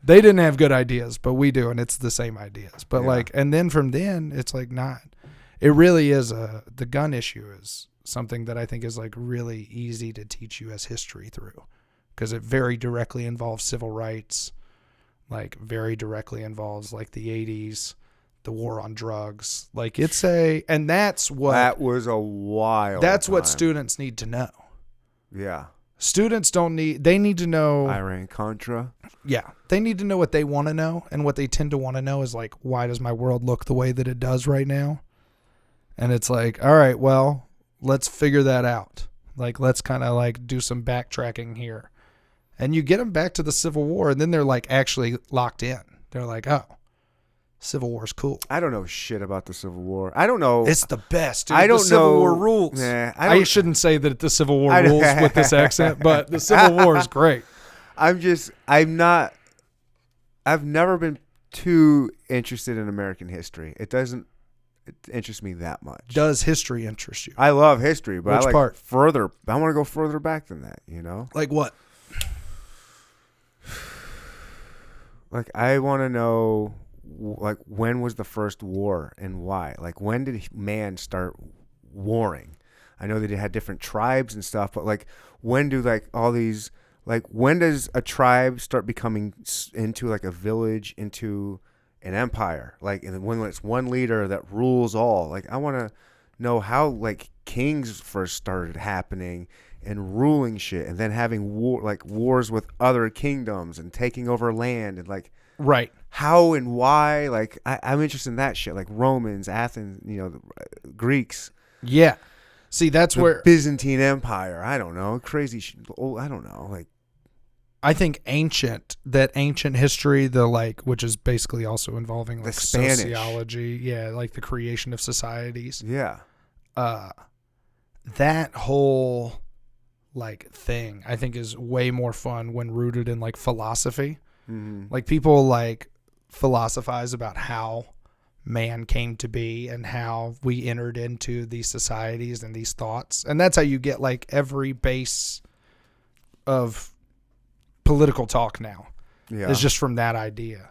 they didn't have good ideas, but we do. And it's the same ideas. But like, and then from then, it's like not. It really is the gun issue is something that I think is, like, really easy to teach you as history through, because it very directly involves civil rights, like very directly involves, like, the 80s, the war on drugs. Like and that's what That was a wild That's what time. students need to know. Yeah. Students they need to know. Iran Contra. Yeah. They need to know what they want to know. And what they tend to want to know is like, why does my world look the way that it does right now? And it's like, all right, well, let's figure that out. Like, let's kind of like do some backtracking here. And you get them back to the Civil War, and then they're like actually locked in. They're like, oh, Civil War's cool. I don't know shit about the Civil War. I don't know. It's the best, dude. I don't the Civil know. War rules. Nah, I shouldn't say that the Civil War rules with this accent, but the Civil War is great. I've never been too interested in American history. It interests me that much. Does history interest you? I love history, but Which I like part? further. I want to go further back than that, you know? Like what? Like, I want to know, like, when was the first war and why? Like, when did man start warring? I know that it had different tribes and stuff, but, like, when do, like, all these, like, when does a tribe start becoming into, like, a village, into an empire? Like, and when it's one leader that rules all. Like, I want to know how, like, kings first started happening and ruling shit, and then having wars with other kingdoms and taking over land, and like right, how and why. Like, I'm interested in that shit, like Romans, Athens, the Greeks. Yeah, see, that's the where Byzantine Empire. I don't know, crazy shit. I don't know, like. I think ancient history, which is basically also involving like the Spanish sociology, like the creation of societies. Yeah, that whole like thing I think is way more fun when rooted in like philosophy. mm-hmm. Like people like philosophize about how man came to be and how we entered into these societies and these thoughts, and that's how you get like every base of political talk now. Yeah, is just from that idea,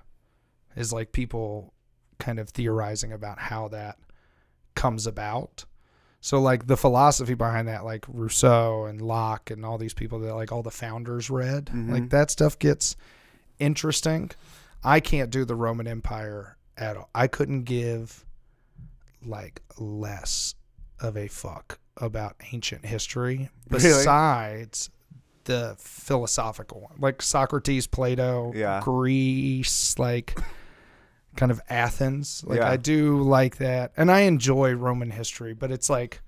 is like people kind of theorizing about how that comes about. So like the philosophy behind that, like Rousseau and Locke and all these people that like all the founders read, mm-hmm. like that stuff gets interesting. I can't do the Roman Empire at all. I couldn't give like less of a fuck about ancient history besides the philosophical one, like Socrates, Plato, Greece, like kind of Athens. Like I do like that, and I enjoy Roman history, but it's like,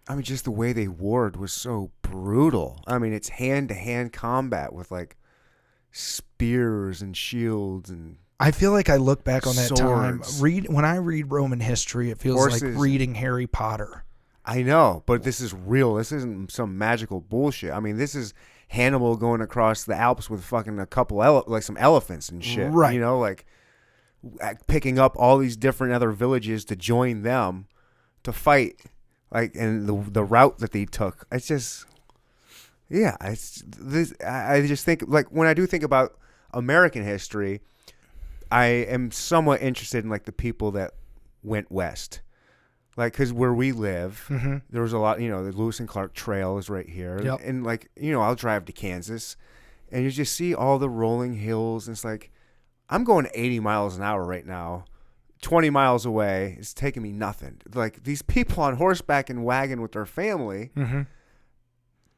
I mean, just the way they warred was so brutal. I mean, it's hand-to-hand combat with like spears and shields, and I feel like I look back on that time. swords. When I read Roman history, it feels Horses. like reading Harry Potter. I know, but this is real. This isn't some magical bullshit. I mean, this is Hannibal going across the Alps with fucking a couple like some elephants and shit. Right. You know, like picking up all these different other villages to join them to fight. Like, and the route that they took. It's just, it's this. I just think, like, when I do think about American history, I am somewhat interested in like the people that went west. Like, because where we live, Mm-hmm. there was a lot, the Lewis and Clark Trail is right here. Yep. And, like, I'll drive to Kansas, and you just see all the rolling hills. And it's like, I'm going 80 miles an hour right now, 20 miles away. It's taking me nothing. Like, these people on horseback and wagon with their family Mm-hmm.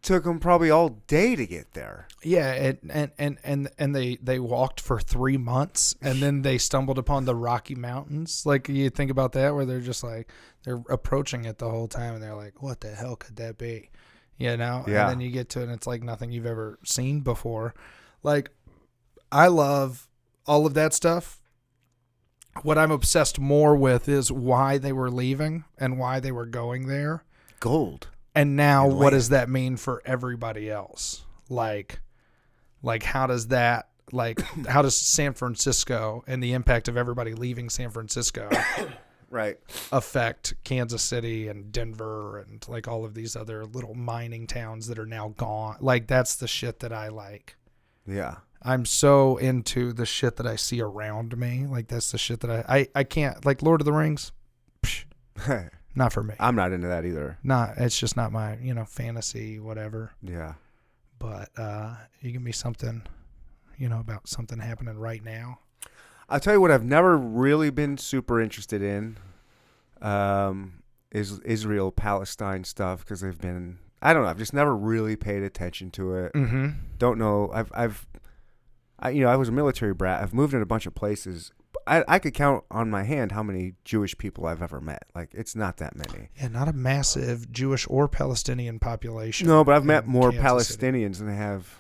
took them probably all day to get there. Yeah, and they walked for 3 months, and then they stumbled upon the Rocky Mountains. Like, you think about that, where they're just like, they're approaching it the whole time, and they're like, what the hell could that be? Yeah. And then you get to it, and it's like nothing you've ever seen before. Like, I love all of that stuff. What I'm obsessed more with is why they were leaving and why they were going there. Gold. And now, And what land. does that mean for everybody else? Like how does that, like, how does San Francisco and the impact of everybody leaving San Francisco Right. affect Kansas City and Denver and like all of these other little mining towns that are now gone? Like, that's the shit that I like. Yeah. I'm so into the shit that I see around me. Like, that's the shit that I can't, like, Lord of the Rings. Psh, not for me. I'm not into that either. It's just not my, fantasy, whatever. Yeah. But you give me something, about something happening right now. I'll tell you what I've never really been super interested in is Israel-Palestine stuff because they've been, I don't know, I've just never really paid attention to it. Mm-hmm. Don't know. I was a military brat. I've moved in a bunch of places. I could count on my hand how many Jewish people I've ever met. Like, it's not that many. Yeah, not a massive Jewish or Palestinian population. No, but I've met more Kansas Palestinians than I have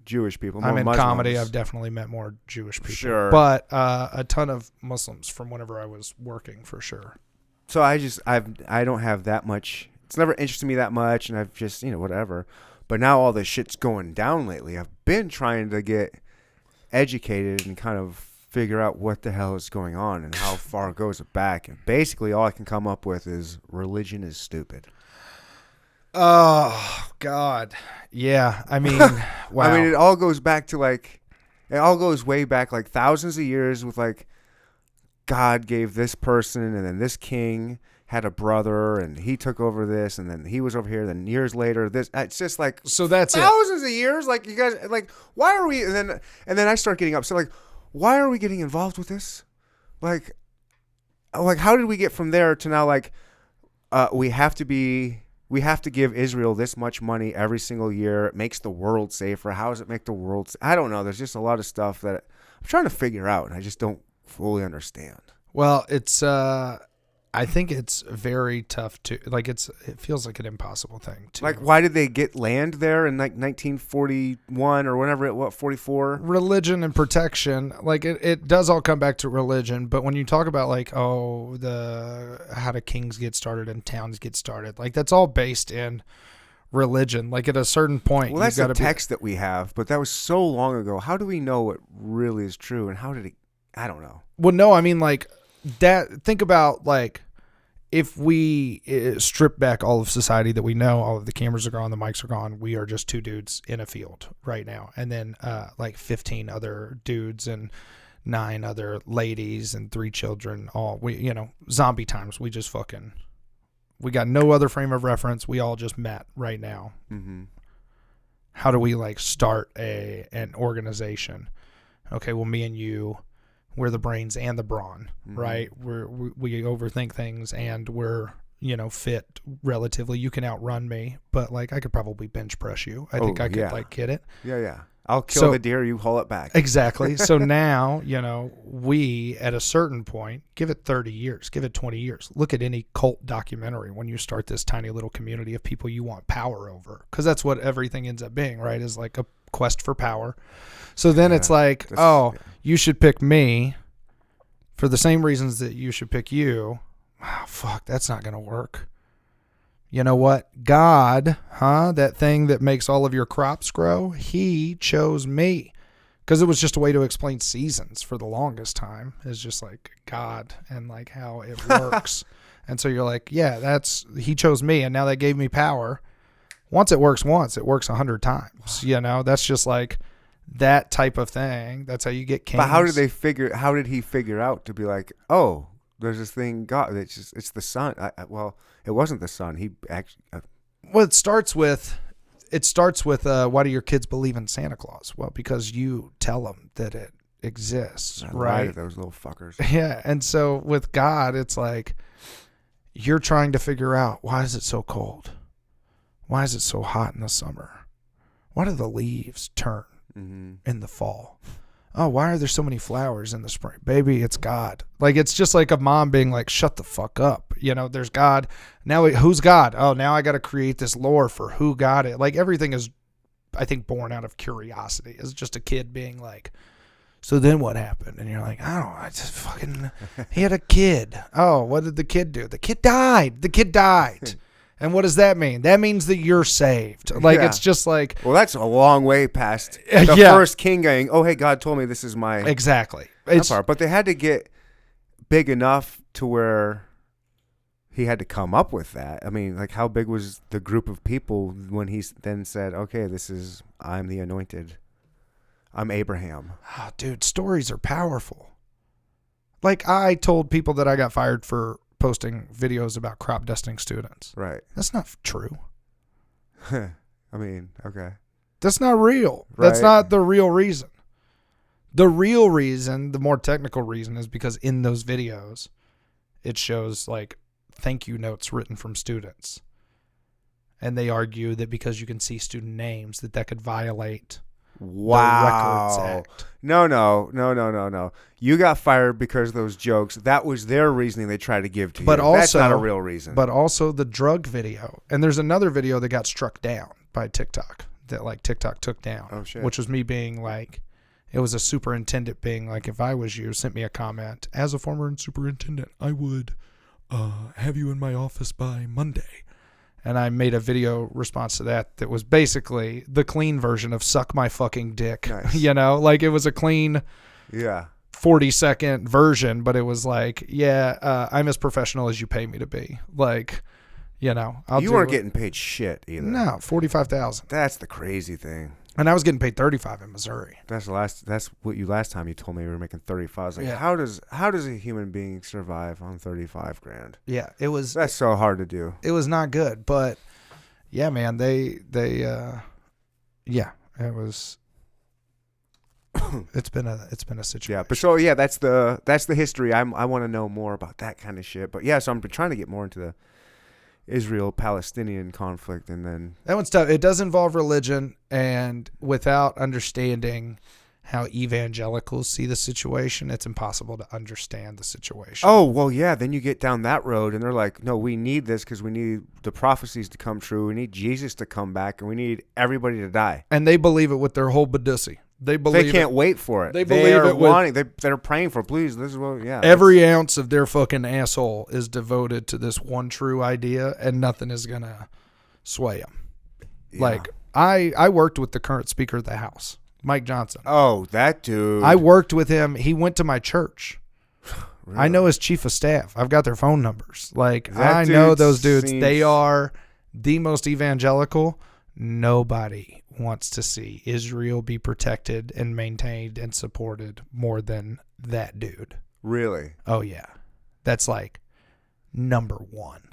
Jewish people. I'm in Muslims. comedy. I've definitely met more Jewish people. Sure. But a ton of Muslims from whenever I was working, for sure. So I don't have that much. It's never interested me that much, and I've just, whatever. But now all this shit's going down lately. I've been trying to get educated and kind of figure out what the hell is going on and how far goes it back. And basically all I can come up with is religion is stupid. Oh, God. Yeah. I mean, wow. I mean, it all goes back to it all goes way back like thousands of years with like God gave this person and then this king had a brother and he took over this and then he was over here. Then years later, it's just like, so that's thousands of years. Like you guys, like, why are we, and then I start getting upset. Like, why are we getting involved with this? Like how did we get from there to now? Like, we have to give Israel this much money every single year. It makes the world safer. How does it make the world? I don't know. There's just a lot of stuff that I'm trying to figure out, and I just don't fully understand. Well, it's I think it's very tough to it feels like an impossible thing to, like, why did they get land there in like 1941 or whenever 44? Religion and protection. Like it does all come back to religion, but when you talk about like, how do kings get started and towns get started, like that's all based in religion. Like at a certain point, well, that's the text that we have, but that was so long ago. How do we know what really is true, and how did it? I don't know. Well, no, I mean like that. Think about like if we strip back all of society that we know, all of the cameras are gone, the mics are gone. We are just two dudes in a field right now, and then like 15 other dudes and 9 other ladies and 3 children. All zombie times. We just we got no other frame of reference. We all just met right now. Mm-hmm. How do we like start an organization? Okay, well, me and you, we're the brains and the brawn, mm-hmm. right? We overthink things and we're, fit relatively. You can outrun me, but like I could probably bench press you. I think I could like get it. Yeah. I'll kill the deer, you haul it back. Exactly. So now, we at a certain point, give it 30 years, give it 20 years. Look at any cult documentary when you start this tiny little community of people you want power over, because that's what everything ends up being, right? Is like a quest for power. So then it's like, you should pick me for the same reasons that you should pick you. Oh, fuck, that's not going to work. You know what? God, that thing that makes all of your crops grow, he chose me. Because it was just a way to explain seasons for the longest time. It's just like God and like how it works. And so you're like, yeah, he chose me, and now that gave me power. Once, it works 100 times. That's just like that type of thing. That's how you get kings. But how did he figure out to be like, oh, there's this thing, God, it's the sun. Well, it wasn't the sun. He actually. Well, it starts with why do your kids believe in Santa Claus? Well, because you tell them that it exists, right? To those little fuckers. Yeah, and so with God, it's like you're trying to figure out, why is it so cold? Why is it so hot in the summer? Why do the leaves turn in the fall? Oh, why are there so many flowers in the spring? Baby, it's God. Like, it's just like a mom being like, shut the fuck up. There's God. Now, who's God? Oh, now I got to create this lore for who God is. Like, everything is, I think, born out of curiosity. It's just a kid being like, so then what happened? And you're like, I don't know. I just fucking, he had a kid. Oh, what did the kid do? The kid died. And what does that mean? That means that you're saved. Like, it's just like... Well, that's a long way past the first king going, oh, hey, God told me this is my... Exactly. Part. But they had to get big enough to where he had to come up with that. I mean, like, how big was the group of people when he then said, okay, I'm the anointed. I'm Abraham. Oh, dude, stories are powerful. Like, I told people that I got fired for posting videos about crop dusting students. Right. That's not true. I mean, okay. That's not real. Right. That's not the real reason. The real reason, the more technical reason, is because in those videos, it shows like thank you notes written from students. And they argue that because you can see student names, that could violate the Records Act. No. You got fired because of those jokes. That was their reasoning they tried to give to you. That's not a real reason. But also the drug video. And there's another video that got struck down by TikTok that like TikTok took down. Oh, shit. Which was me being like, it was a superintendent being like, if I was you, sent me a comment. As a former superintendent, I would have you in my office by Monday. And I made a video response to that was basically the clean version of suck my fucking dick. Nice. You know, like it was a clean 40-second version, but it was like, I'm as professional as you pay me to be. Like, you know, you weren't getting paid shit either. No, $45,000. That's the crazy thing. And I was getting paid $35 in Missouri. That's what you last time you told me you were making 35. I was like, Yeah. how does a human being survive on 35 grand? Yeah, it was. That's so hard to do. It was not good, but yeah, man, it was. It's been a situation. Yeah, but so yeah, that's the history. I want to know more about that kind of shit. But yeah, so I'm trying to get more into the Israel-Palestinian conflict, and then That one's tough. It does involve religion, and without understanding how evangelicals see the situation, it's impossible to understand the situation. oh well, yeah. Then you get down that road, and they're like, no, we need this because we need the prophecies to come true. We need Jesus to come back, and we need everybody to die. And they believe it with their whole badussy. They believe They can't wait for it. They believe are it with- wanting. They're praying for. Please, this is what. Yeah. every ounce of their fucking asshole is devoted to this one true idea, and nothing is gonna sway them. Yeah. Like I worked with the current Speaker of the House, Mike Johnson. Oh, that dude. I worked with him. He went to my church. Really? I know his chief of staff. I've got their phone numbers. Like, That I know dude those dudes. seems- They are the most evangelical. Nobody wants to see Israel be protected and maintained and supported more than that dude. Really? Oh, yeah. That's like number one.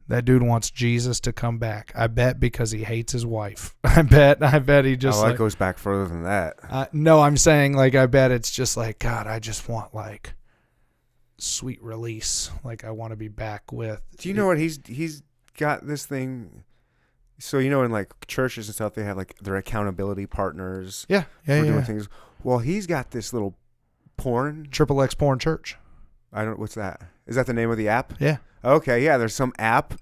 That dude wants Jesus to come back. I bet because he hates his wife. I bet he just that goes back further than that. no, I'm saying like I bet it's just like, God, I just want like sweet release. Like I want to be back with. Do you know what he's got this thing? So you know in like churches and stuff they have like their accountability partners. Yeah, for doing things. Well, he's got this little porn. Triple X Porn Church. I don't. What's that? Is that the name of the app? Yeah. Okay. Yeah. There's some app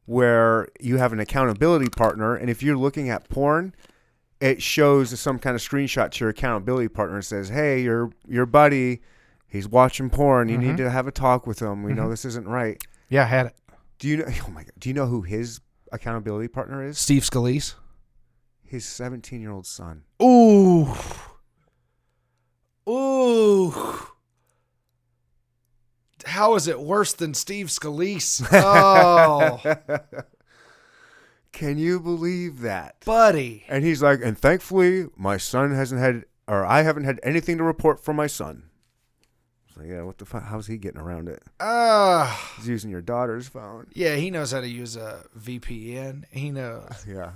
where you have an accountability partner, and if you're looking at porn, it shows some kind of screenshot to your accountability partner and says, "Hey, your buddy, he's watching porn. You need to have a talk with him. We know this isn't right." Yeah, I had it. Do you know? Oh my God. Do you know who his accountability partner is? Steve Scalise. His 17-year-old son. Ooh. How is it worse than Steve Scalise? Oh, Can you believe that? buddy. And he's like, and thankfully, my son hasn't had, or I haven't had anything to report from my son. So yeah, what the fuck? How's he getting around it? He's using your daughter's phone. Yeah, he knows how to use a VPN. He knows. Yeah.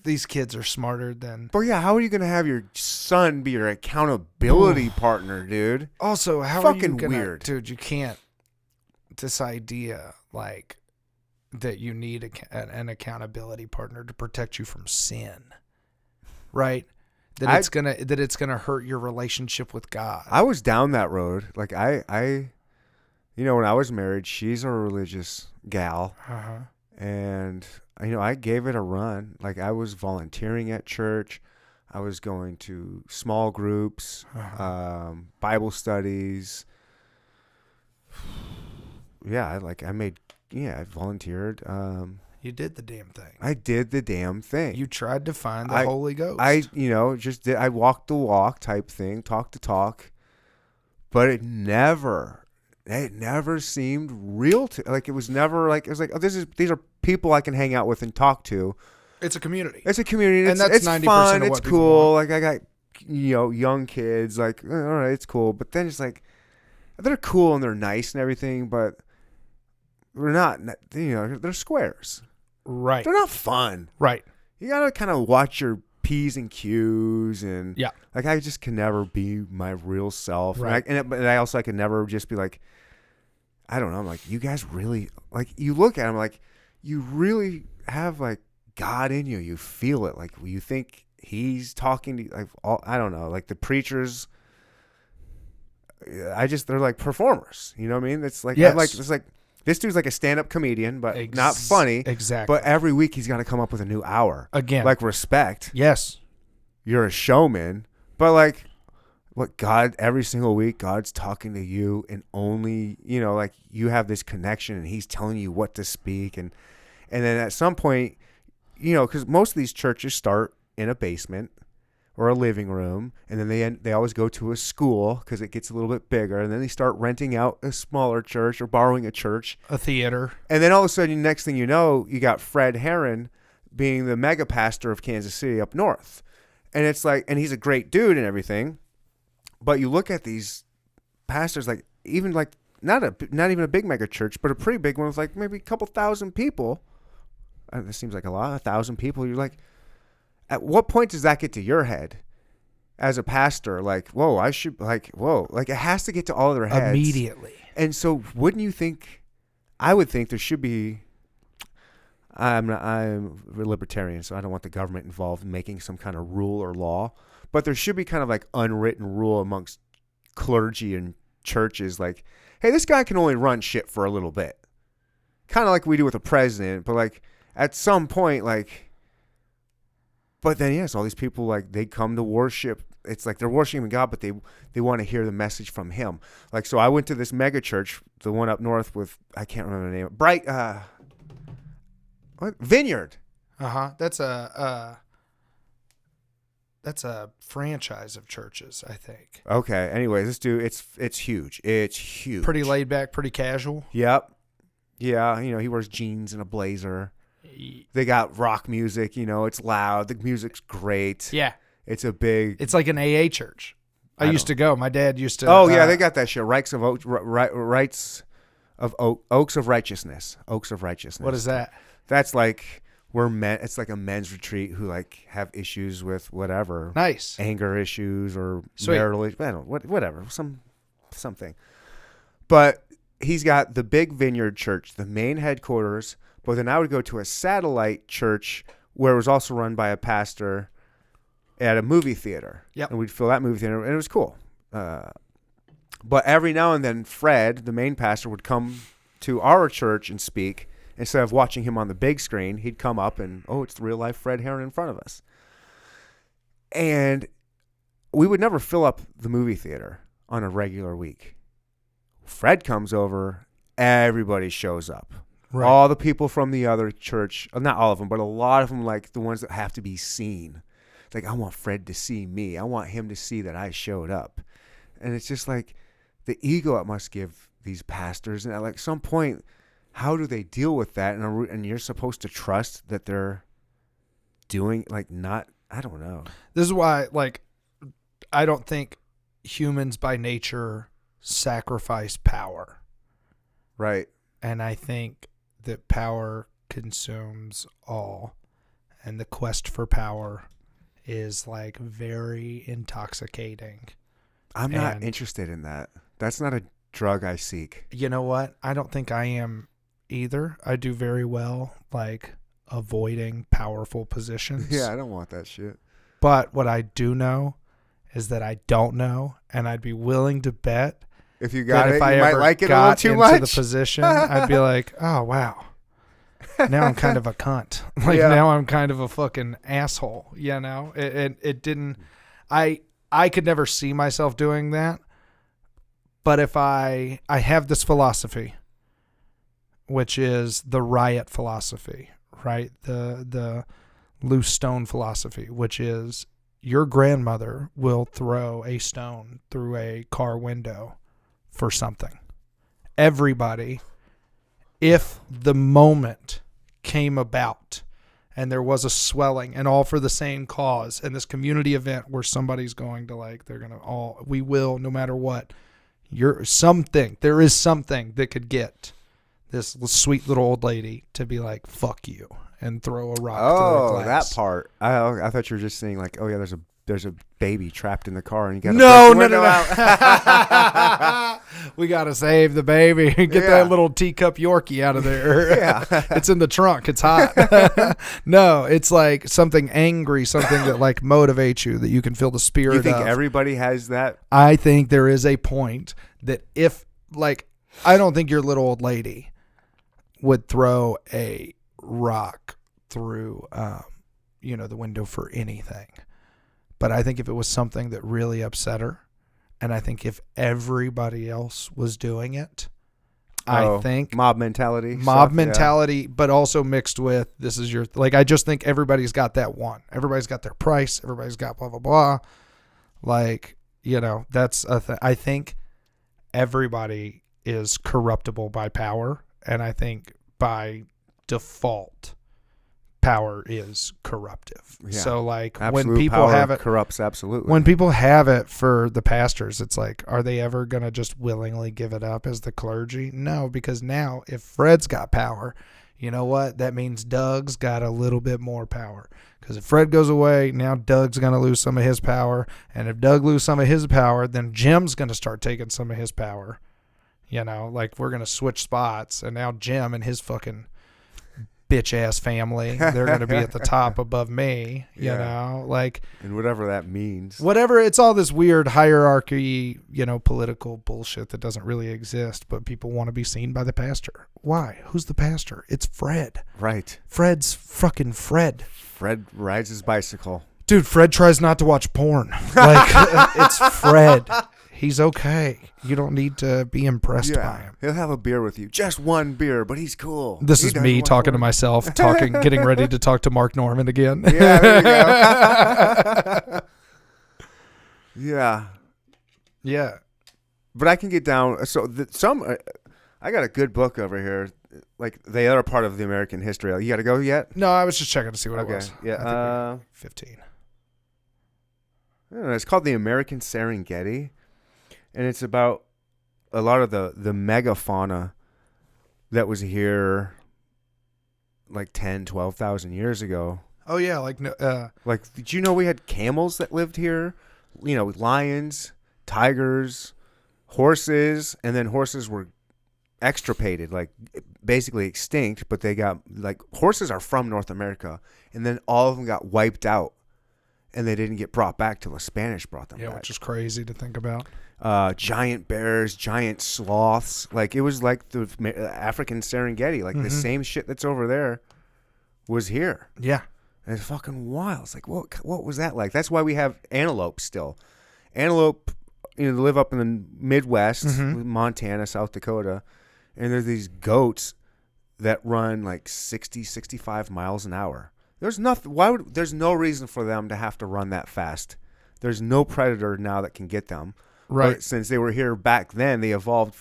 These kids are smarter than. But yeah, how are you going to have your son be your accountability partner, dude? Also, how are you Fucking gonna, weird. dude? You can't. This idea, like, that you need an accountability partner to protect you from sin, right? That it's gonna hurt your relationship with God. I was down that road. Like I, when I was married, she's a religious gal. Uh-huh. And, I gave it a run. Like, I was volunteering at church. I was going to small groups, Bible studies. Yeah, I volunteered. You did the damn thing. I did the damn thing. You tried to find the Holy Ghost. I walked the walk type thing, talk the talk. But it never seemed real to, like, it was never like, it was like, oh, these are people I can hang out with and talk to. It's a community. It's a community. And that's it's 90% fun. of It's what people cool. want. Like, I got, young kids, like, all right, it's cool. But then it's like, they're cool and they're nice and everything, but they're not, they're squares. Right. They're not fun. Right. You got to kind of watch your P's and Q's and Yeah. like I just can never be my real self. Right. But I also I could never just be like, I don't know. I'm like, you guys really like you look at him like you really have like God in you. You feel it. Like you think he's talking to you, like I don't know. Like the preachers, they're like performers. You know what I mean? It's like Yes. it's like this dude's like a stand-up comedian, but not funny. Exactly. But every week he's got to come up with a new hour. Again. Like respect. Yes. You're a showman, but like what God every single week God's talking to you and only, like you have this connection and he's telling you what to speak and then at some point, cuz most of these churches start in a basement or a living room and then they always go to a school cuz it gets a little bit bigger and then they start renting out a smaller church or borrowing a church, a theater. And then all of a sudden next thing you know, you got Fred Herron being the mega pastor of Kansas City up north. And it's like, and he's a great dude and everything, but you look at these pastors, like even like not even a big mega church, but a pretty big one with like maybe a couple thousand people. This seems like a lot, 1,000 people. You're like, at what point does that get to your head as a pastor? Like, whoa, like it has to get to all of their heads Immediately. And so, wouldn't you think? I would think there should be. I'm a libertarian, so I don't want the government involved in making some kind of rule or law. But there should be kind of like unwritten rule amongst clergy and churches, like, hey, this guy can only run shit for a little bit. Kind of like we do with a president, but like at some point, like, but then yes, all these people like they come to worship. It's like they're worshiping God, but they want to hear the message from him. Like, so I went to this mega church, the one up north with, I can't remember the name, Vineyard. That's a franchise of churches, I think. Okay. Anyway, this dude, it's huge. It's huge. Pretty laid back, pretty casual. Yep. Yeah. He wears jeans and a blazer. They got rock music. It's loud. The music's great. Yeah. It's like an AA church. I used to go. My dad used to. Oh yeah, they got that shit. Oaks of Righteousness. Oaks of Righteousness. What is that? That's like it's like a men's retreat who like have issues with whatever. Nice. Anger issues or Sweet. marital issues. I don't know, whatever. Something. But he's got the big Vineyard Church, the main headquarters, but then I would go to a satellite church where it was also run by a pastor at a movie theater. Yep. And we'd fill that movie theater and it was cool. But every now and then Fred, the main pastor, would come to our church and speak. Instead of watching him on the big screen, he'd come up and, it's the real life Fred Herron in front of us. And we would never fill up the movie theater on a regular week. Fred comes over, everybody shows up. Right. All the people from the other church, not all of them, but a lot of them, like the ones that have to be seen. It's like, I want Fred to see me. I want him to see that I showed up. And it's just like the ego it must give these pastors. And at like some point, how do they deal with that? And you're supposed to trust that they're doing I don't know. This is why, I don't think humans by nature sacrifice power. Right. And I think that power consumes all. And the quest for power is very intoxicating. I'm not interested in that. That's not a drug I seek. You know what? I don't think I am either. I do very well avoiding powerful positions. Yeah, I don't want that shit. But what I do know is that I don't know, and I'd be willing to bet if you got it, if I you might ever like it a got little too into much. the position, I'd be like, oh wow, now I'm kind of a cunt. Now I'm kind of a fucking asshole. It didn't. I could never see myself doing that. But if I have this philosophy, which is the riot philosophy, right? The loose stone philosophy, which is your grandmother will throw a stone through a car window for something. Everybody, if the moment came about and there was a swelling and all for the same cause and this community event where somebody's going to we will, no matter what, there is something that could get this sweet little old lady to be like, fuck you, and throw a rock through a glass. That part. I thought you were just saying like, oh yeah, there's a baby trapped in the car and you got to No. We got to save the baby. Get that little teacup Yorkie out of there. Yeah. It's in the trunk. It's hot. No, it's like something angry, something that like motivates you, that you can feel the spirit of. You think everybody has that? I think there is a point that if, like, I don't think your little old lady would throw a rock through, the window for anything. But I think if it was something that really upset her, and I think if everybody else was doing it, I think mob mentality, but also mixed with this is your, like, I just think everybody's got that one. Everybody's got their price. Everybody's got blah, blah, blah. Like, that's a thing. I think everybody is corruptible by power. And I think by default, power is corruptive. Yeah. So like absolute when people power have it corrupts absolutely. When people have it for the pastors, it's like, are they ever going to just willingly give it up as the clergy? No, because now if Fred's got power, you know what? That means Doug's got a little bit more power. Because if Fred goes away, now Doug's going to lose some of his power. And if Doug loses some of his power, then Jim's going to start taking some of his power. Like we're going to switch spots. And now Jim and his fucking bitch ass family, they're going to be at the top above me, like, and whatever that means, it's all this weird hierarchy, political bullshit that doesn't really exist, but people want to be seen by the pastor. Why? Who's the pastor? It's Fred. Right. Fred's fucking Fred. Fred rides his bicycle. Dude, Fred tries not to watch porn. Like, it's Fred. He's okay. You don't need to be impressed by him. He'll have a beer with you. Just one beer, but he's cool. This is me talking to myself, getting ready to talk to Mark Norman again. Yeah, there you go. Yeah. Yeah. But I can get down. So I got a good book over here, like the other part of the American history. You got to go yet? No, I was just checking to see what it was. Yeah. 15. I don't know, it's called The American Serengeti. And it's about a lot of the megafauna that was here like 10, 12,000 years ago. Oh, yeah. Like, did you know we had camels that lived here? Lions, tigers, horses, and then horses were extirpated, like basically extinct, but they got, like, horses are from North America, and then all of them got wiped out, and they didn't get brought back till the Spanish brought them back. Yeah, which is crazy to think about. Giant bears, giant sloths. Like, it was like the African Serengeti. Like, the same shit that's over there was here. Yeah. And it's fucking wild. It's like, what was that like? That's why we have antelope still. Antelope, live up in the Midwest, Montana, South Dakota. And there's these goats that run like 60, 65 miles an hour. There's nothing. There's no reason for them to have to run that fast. There's no predator now that can get them. Right. But since they were here back then, they evolved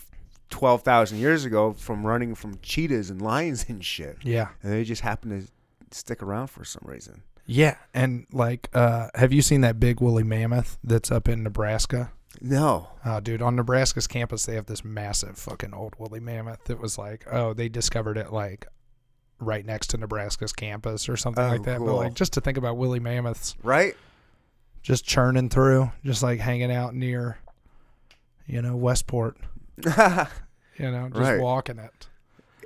12,000 years ago from running from cheetahs and lions and shit. Yeah. And they just happen to stick around for some reason. Yeah. And like, have you seen that big woolly mammoth that's up in Nebraska? No. Oh, dude, on Nebraska's campus, they have this massive fucking old woolly mammoth that was like, they discovered it like right next to Nebraska's campus or something like that. Cool. But like, just to think about woolly mammoths. Right. Just churning through, just like hanging out near, Westport. Just right. Walking it.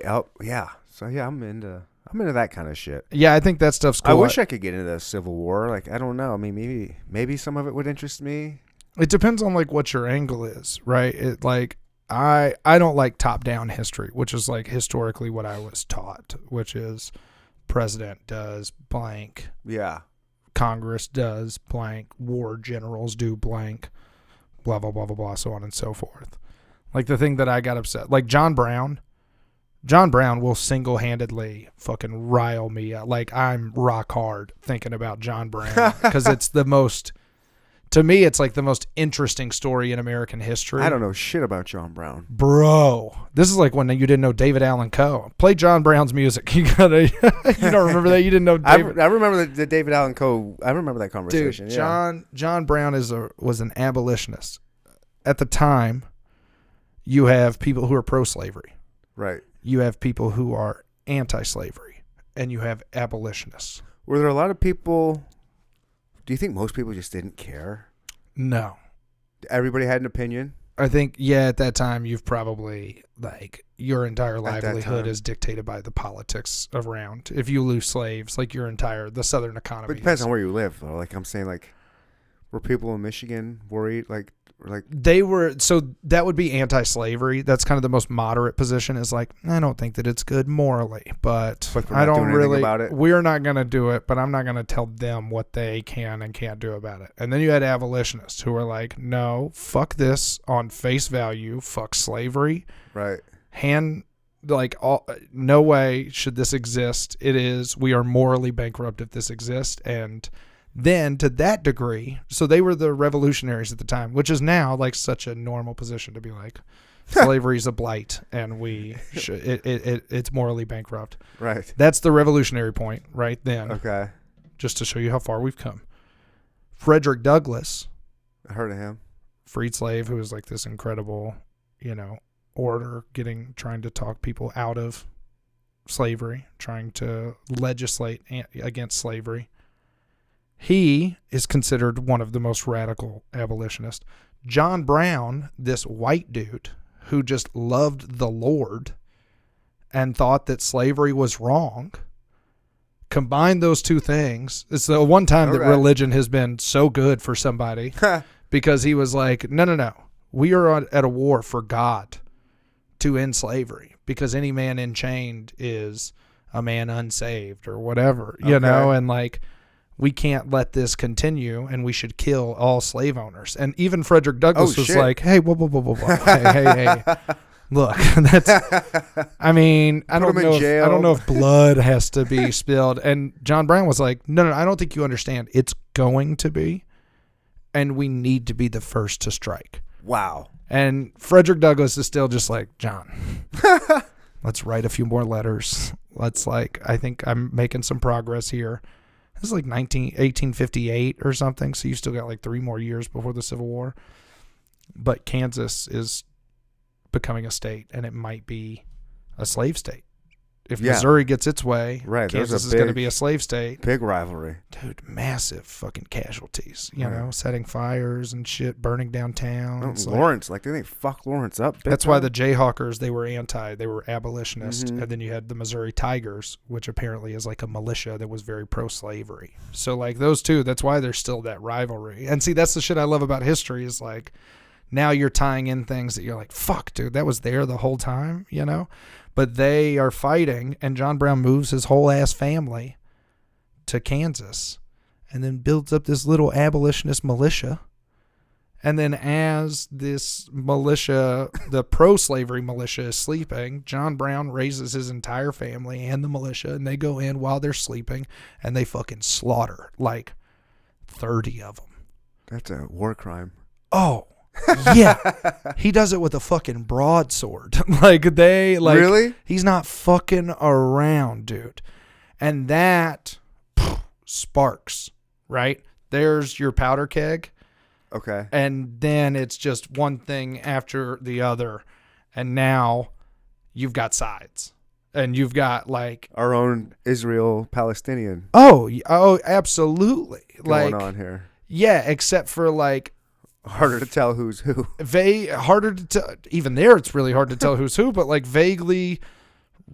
Oh, yeah. So yeah, I'm into that kind of shit. Yeah, I think that stuff's cool. I wish I could get into the Civil War. Like, I don't know. I mean, maybe some of it would interest me. It depends on like what your angle is, right? It like I don't like top down history, which is like historically what I was taught, which is president does blank. Yeah. Congress does blank, war generals do blank, blah, blah, blah, blah, blah, so on and so forth. Like the thing that I got upset, like John Brown will single-handedly fucking rile me up. Like I'm rock hard thinking about John Brown because it's the most, to me, it's like the most interesting story in American history. I don't know shit about John Brown. Bro, this is like when you didn't know David Allan Coe. Play John Brown's music. You don't remember that? You didn't know David. I remember the David Allan Coe. I remember that conversation. Dude, John Brown was an abolitionist. At the time, you have people who are pro-slavery. Right. you have people who are anti-slavery, and you have abolitionists. Were there a lot of people? Do you think most people just didn't care? No. Everybody had an opinion? I think, at that time, you've probably, like, your entire livelihood is dictated by the politics around. If you lose slaves, like, the Southern economy. But it depends on where you live, though. Like, I'm saying, like, were people in Michigan worried? Like they were, so that would be anti-slavery. That's kind of the most moderate position, is like, I don't think that it's good morally, but I don't really, about it. We're not going to do it, but I'm not going to tell them what they can and can't do about it. And then you had abolitionists who were like, no, fuck this on face value, fuck slavery. Right. No way should this exist. We are morally bankrupt if this exists. And then to that degree, so they were the revolutionaries at the time, which is now like such a normal position to be like, slavery is a blight and it's morally bankrupt. Right. That's the revolutionary point right then. Okay. Just to show you how far we've come. Frederick Douglass. I heard of him. Freed slave, who was like this incredible, orator, trying to talk people out of slavery, trying to legislate against slavery. He is considered one of the most radical abolitionists. John Brown, this white dude who just loved the Lord and thought that slavery was wrong, combine those two things. It's the one time that religion has been so good for somebody because he was like, no. We are at a war for God to end slavery because any man enchained is a man unsaved or whatever, and like, we can't let this continue, and we should kill all slave owners. And even Frederick Douglass was like, hey, whoa. hey. Look, I don't know if blood has to be spilled. And John Brown was like, no, I don't think you understand. It's going to be, and we need to be the first to strike. Wow. And Frederick Douglass is still just like, John, let's write a few more letters. I think I'm making some progress here. This is like 1858 or something, so you still got like 3 more years before the Civil War. But Kansas is becoming a state, and it might be a slave state. If Missouri gets its way, Kansas is going to be a slave state. Big rivalry. Dude, massive fucking casualties, setting fires and shit, burning downtown. Lawrence, they fuck Lawrence up. That's why the Jayhawkers, they were abolitionist. Mm-hmm. And then you had the Missouri Tigers, which apparently is like a militia that was very pro-slavery. So like those two, that's why there's still that rivalry. And see, that's the shit I love about history is like, now you're tying in things that you're like, fuck, dude, that was there the whole time, But they are fighting, and John Brown moves his whole ass family to Kansas and then builds up this little abolitionist militia. And then as this militia, the pro-slavery militia, is sleeping, John Brown raises his entire family and the militia, and they go in while they're sleeping, and they fucking slaughter like 30 of them. That's a war crime. Oh. Yeah, he does it with a fucking broadsword. Really? He's not fucking around, dude. And that sparks, right? There's your powder keg. Okay. And then it's just one thing after the other. And now you've got sides. And you've got like our own Israel-Palestinian. Oh, absolutely. Going on here. Yeah, except for like harder to tell who's who. Harder to tell. Even there, it's really hard to tell who's who. But like vaguely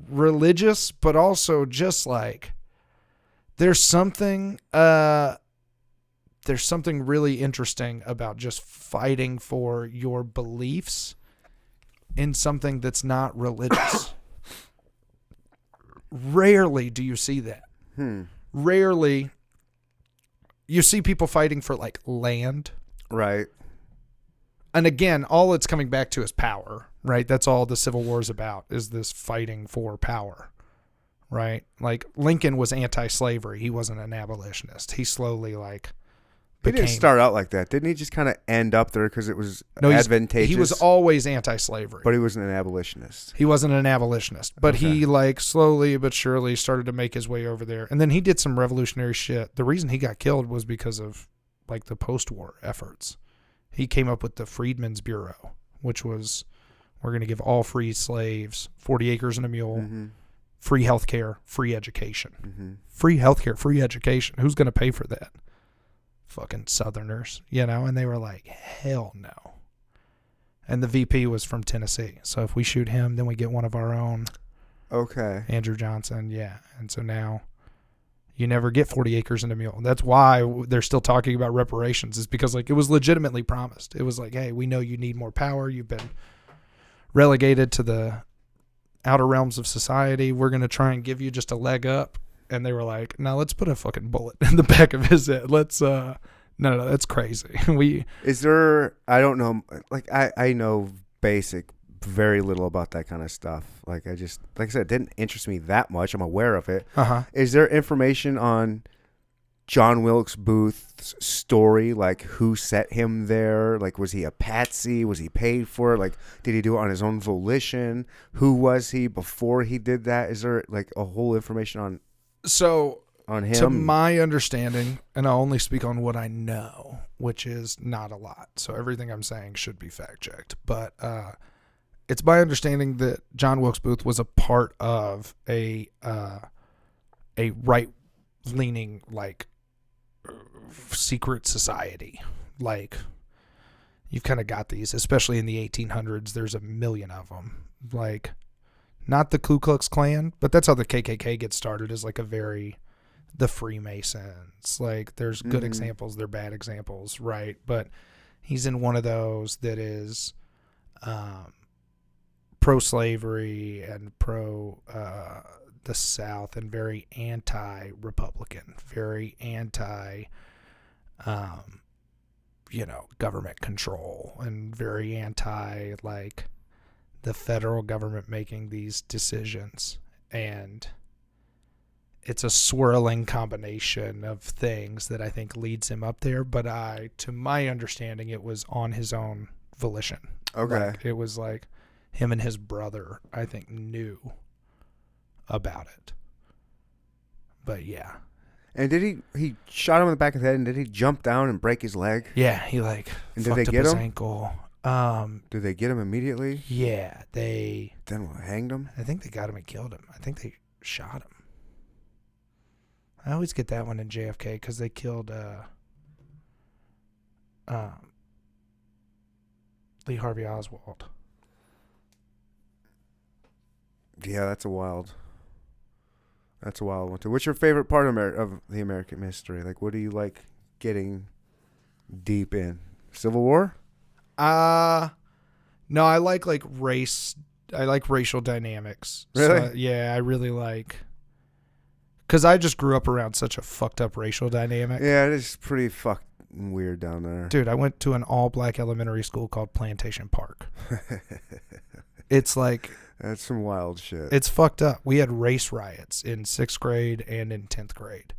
religious, but also just like there's something really interesting about just fighting for your beliefs in something that's not religious. Rarely do you see that. Rarely you see people fighting for like land. Right. And again, all it's coming back to is power, right? That's all the Civil War is about, is this fighting for power, right? Like Lincoln was anti-slavery. He wasn't an abolitionist. He slowly He didn't start out like that. Didn't he just kind of end up there because it was advantageous? He was always anti-slavery. But he wasn't an abolitionist. He wasn't an abolitionist. But he slowly but surely started to make his way over there. And then he did some revolutionary shit. The reason he got killed was because of the post-war efforts. He came up with the Freedmen's Bureau, which was We're going to give all free slaves 40 acres and a mule, free health care, free education. Free health care, free education. Who's going to pay for that? Fucking Southerners, And they were like, hell no. And the VP was from Tennessee. So if we shoot him, then we get one of our own. Okay. Andrew Johnson, yeah. And so now you never get 40 acres and a mule. That's why they're still talking about reparations, is because like it was legitimately promised. It was like, hey, we know you need more power. You've been relegated to the outer realms of society. We're going to try and give you just a leg up. And they were like, no, let's put a fucking bullet in the back of his head. Let's, no, that's crazy. Is there, I don't know, like I know very little about that kind of stuff. Like I said, it didn't interest me that much. I'm aware of it. Is there information on John Wilkes Booth's story? Like who set him there? Like was he a patsy? Was he paid for it? Like did he do it on his own volition? Who was he before he did that? Is there like a whole information on him? To my understanding, and I'll only speak on what I know, which is not a lot. So everything I'm saying should be fact checked. But it's my understanding that John Wilkes Booth was a part of a right-leaning, like, secret society. Like, you've kind of got these, especially in the 1800s. There's a million of them. Like, not the Ku Klux Klan, but that's how the KKK gets started, is like the Freemasons. Like, there's good examples, there are bad examples, right? But he's in one of those that is pro-slavery and pro the South, and very anti-Republican, very anti, government control, and very anti, like, the federal government making these decisions. And it's a swirling combination of things that I think leads him up there. But to my understanding, it was on his own volition. Okay. Like, it was like him and his brother, I think, knew about it. But yeah. And did he shot him in the back of the head, and did he jump down and break his leg? Yeah, he like and fucked did they up get his him? ankle. Did they get him immediately? Yeah, they Then hanged him? I think they got him and killed him. I think they shot him. I always get that one in JFK because they killed Lee Harvey Oswald. Yeah, that's a wild one too. What's your favorite part of the American history? Like, what do you like getting deep in? Civil War? No, I like race. I like racial dynamics. Really? So, yeah, I really like, because I just grew up around such a fucked up racial dynamic. Yeah, it is pretty fucking weird down there. Dude, I went to an all-black elementary school called Plantation Park. It's like, that's some wild shit. it's fucked up. We had race riots in 6th grade and in 10th grade.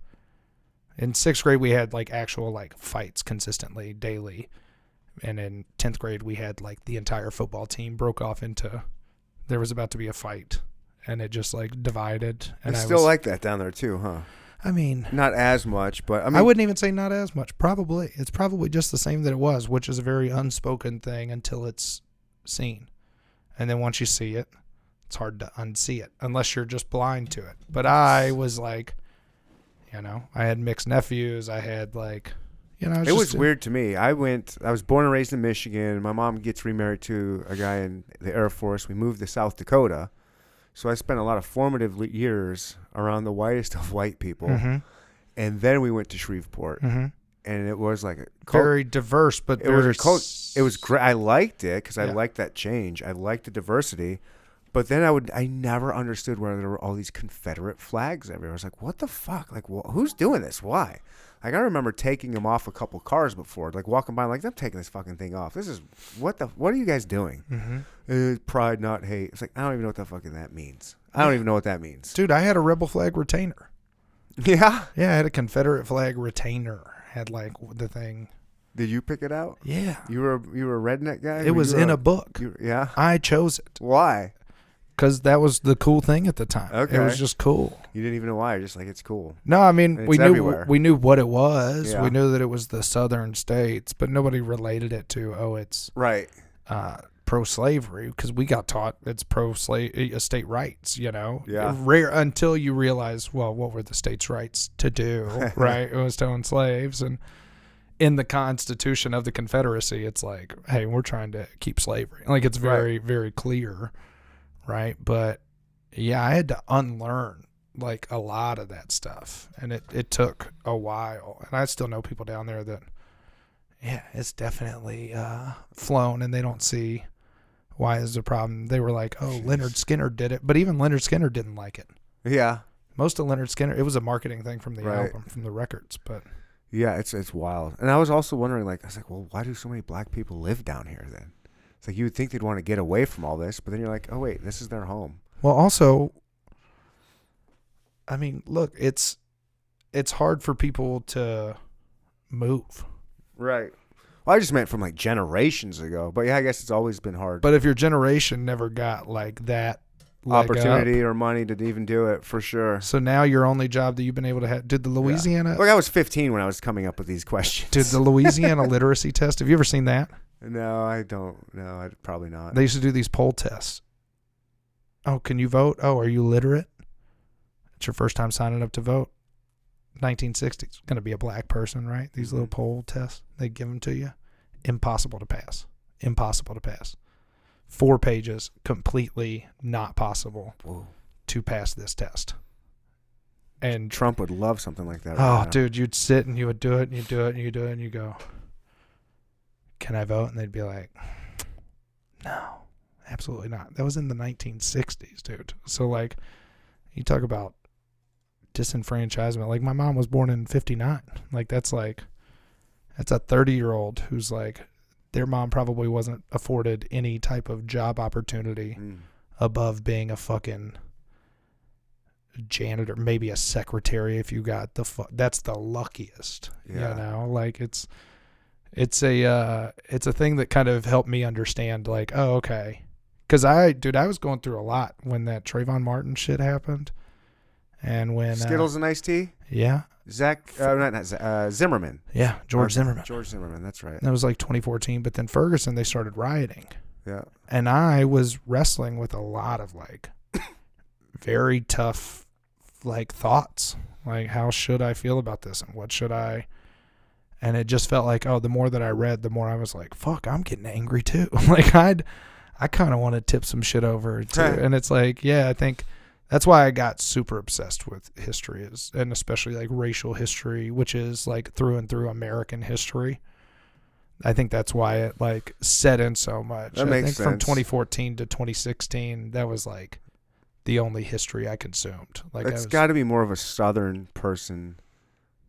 In 6th grade, we had like actual like fights consistently, daily. And in 10th grade, we had like the entire football team broke off into, there was about to be a fight, and it just like divided. And It's still like that down there too, huh? I mean, not as much, but I mean, I wouldn't even say not as much. Probably. It's probably just the same that it was, which is a very unspoken thing until it's seen. And then once you see it, it's hard to unsee it unless you're just blind to it. But I was like, I had mixed nephews. I had like, it was weird to me. I was born and raised in Michigan. My mom gets remarried to a guy in the Air Force. We moved to South Dakota. So I spent a lot of formative years around the whitest of white people. Mm-hmm. And then we went to Shreveport. Mm-hmm. And it was like very diverse, but it was great. I liked it because I liked that change. I liked the diversity. But then I never understood why there were all these Confederate flags everywhere. I was like, what the fuck? Like, who's doing this? Why? Like, I remember taking them off a couple cars before, like walking by, like, I'm taking this fucking thing off. This is what are you guys doing? Mm-hmm. Pride, not hate. It's like, I don't even know what the fucking that means. I don't even know what that means. Dude, I had a rebel flag retainer. Yeah? Yeah, I had a Confederate flag retainer. Had like the thing. Did you pick it out? Yeah. You were a redneck guy? It was in a book. Yeah? I chose it. Why? Because that was the cool thing at the time. Okay. It was just cool. You didn't even know why. You're just like, it's cool. No, I mean, we knew what it was. Yeah. We knew that it was the southern states, but nobody related it to, it's right. pro-slavery because we got taught it's pro-slave state rights, Yeah. Rare until you realize, well, what were the states' rights to do, right? It was to own slaves. And in the Constitution of the Confederacy, it's like, hey, we're trying to keep slavery. Like, it's very, very clear, right? But, yeah, I had to unlearn, like, a lot of that stuff. And it took a while. And I still know people down there that, yeah, it's definitely flown, and they don't see why is the problem. They were like, oh, Leonard Skinner did it. But even Leonard Skinner didn't like it. Yeah. Most of Leonard Skinner, it was a marketing thing from the album, from the records, but... Yeah, it's wild. And I was also wondering, like, I was like, well, why do so many black people live down here then? It's like you would think they'd want to get away from all this, but then you're like, oh, wait, this is their home. Well, also, I mean, look, it's hard for people to move. Right. Well, I just meant from, like, generations ago. But, yeah, I guess it's always been hard. But if your generation never got, like, that opportunity or money to even do it, for sure. So now your only job that you've been able to have, did the Louisiana... Yeah. Look, I was 15 when I was coming up with these questions. Did the Louisiana literacy test, have you ever seen that? No, I don't. No, I probably not. They used to do these poll tests. Oh, can you vote? Oh, are you literate? It's your first time signing up to vote. 1960s. Going to be a black person, right? These little poll tests, they give them to you. Impossible to pass. Impossible to pass. 4 pages, completely not possible to pass this test. And Trump would love something like that. Oh, dude, you'd sit and you would do it and you do it and you do it and you go, can I vote? And they'd be like, no, absolutely not. That was in the 1960s, dude. So, like, you talk about disenfranchisement. Like, my mom was born in 59. Like, that's a 30-year-old who's like, their mom probably wasn't afforded any type of job opportunity above being a fucking janitor, maybe a secretary if you got that's the luckiest. Like it's a thing that kind of helped me understand, like, oh, okay, because I was going through a lot when that Trayvon Martin shit happened, and when Skittles and iced tea. Yeah. Zimmerman. Yeah, George Zimmerman. George Zimmerman, that's right. That was like 2014, but then Ferguson, they started rioting. Yeah. And I was wrestling with a lot of, like, very tough, like, thoughts. Like, how should I feel about this and what should I... And it just felt like, oh, the more that I read, the more I was like, fuck, I'm getting angry too. Like, I kind of want to tip some shit over too. And it's like, yeah, I think... That's why I got super obsessed with history, and especially like racial history, which is like through and through American history. I think that's why it like set in so much. That makes sense. From 2014 to 2016, that was like the only history I consumed. Like, it's got to be more of a Southern person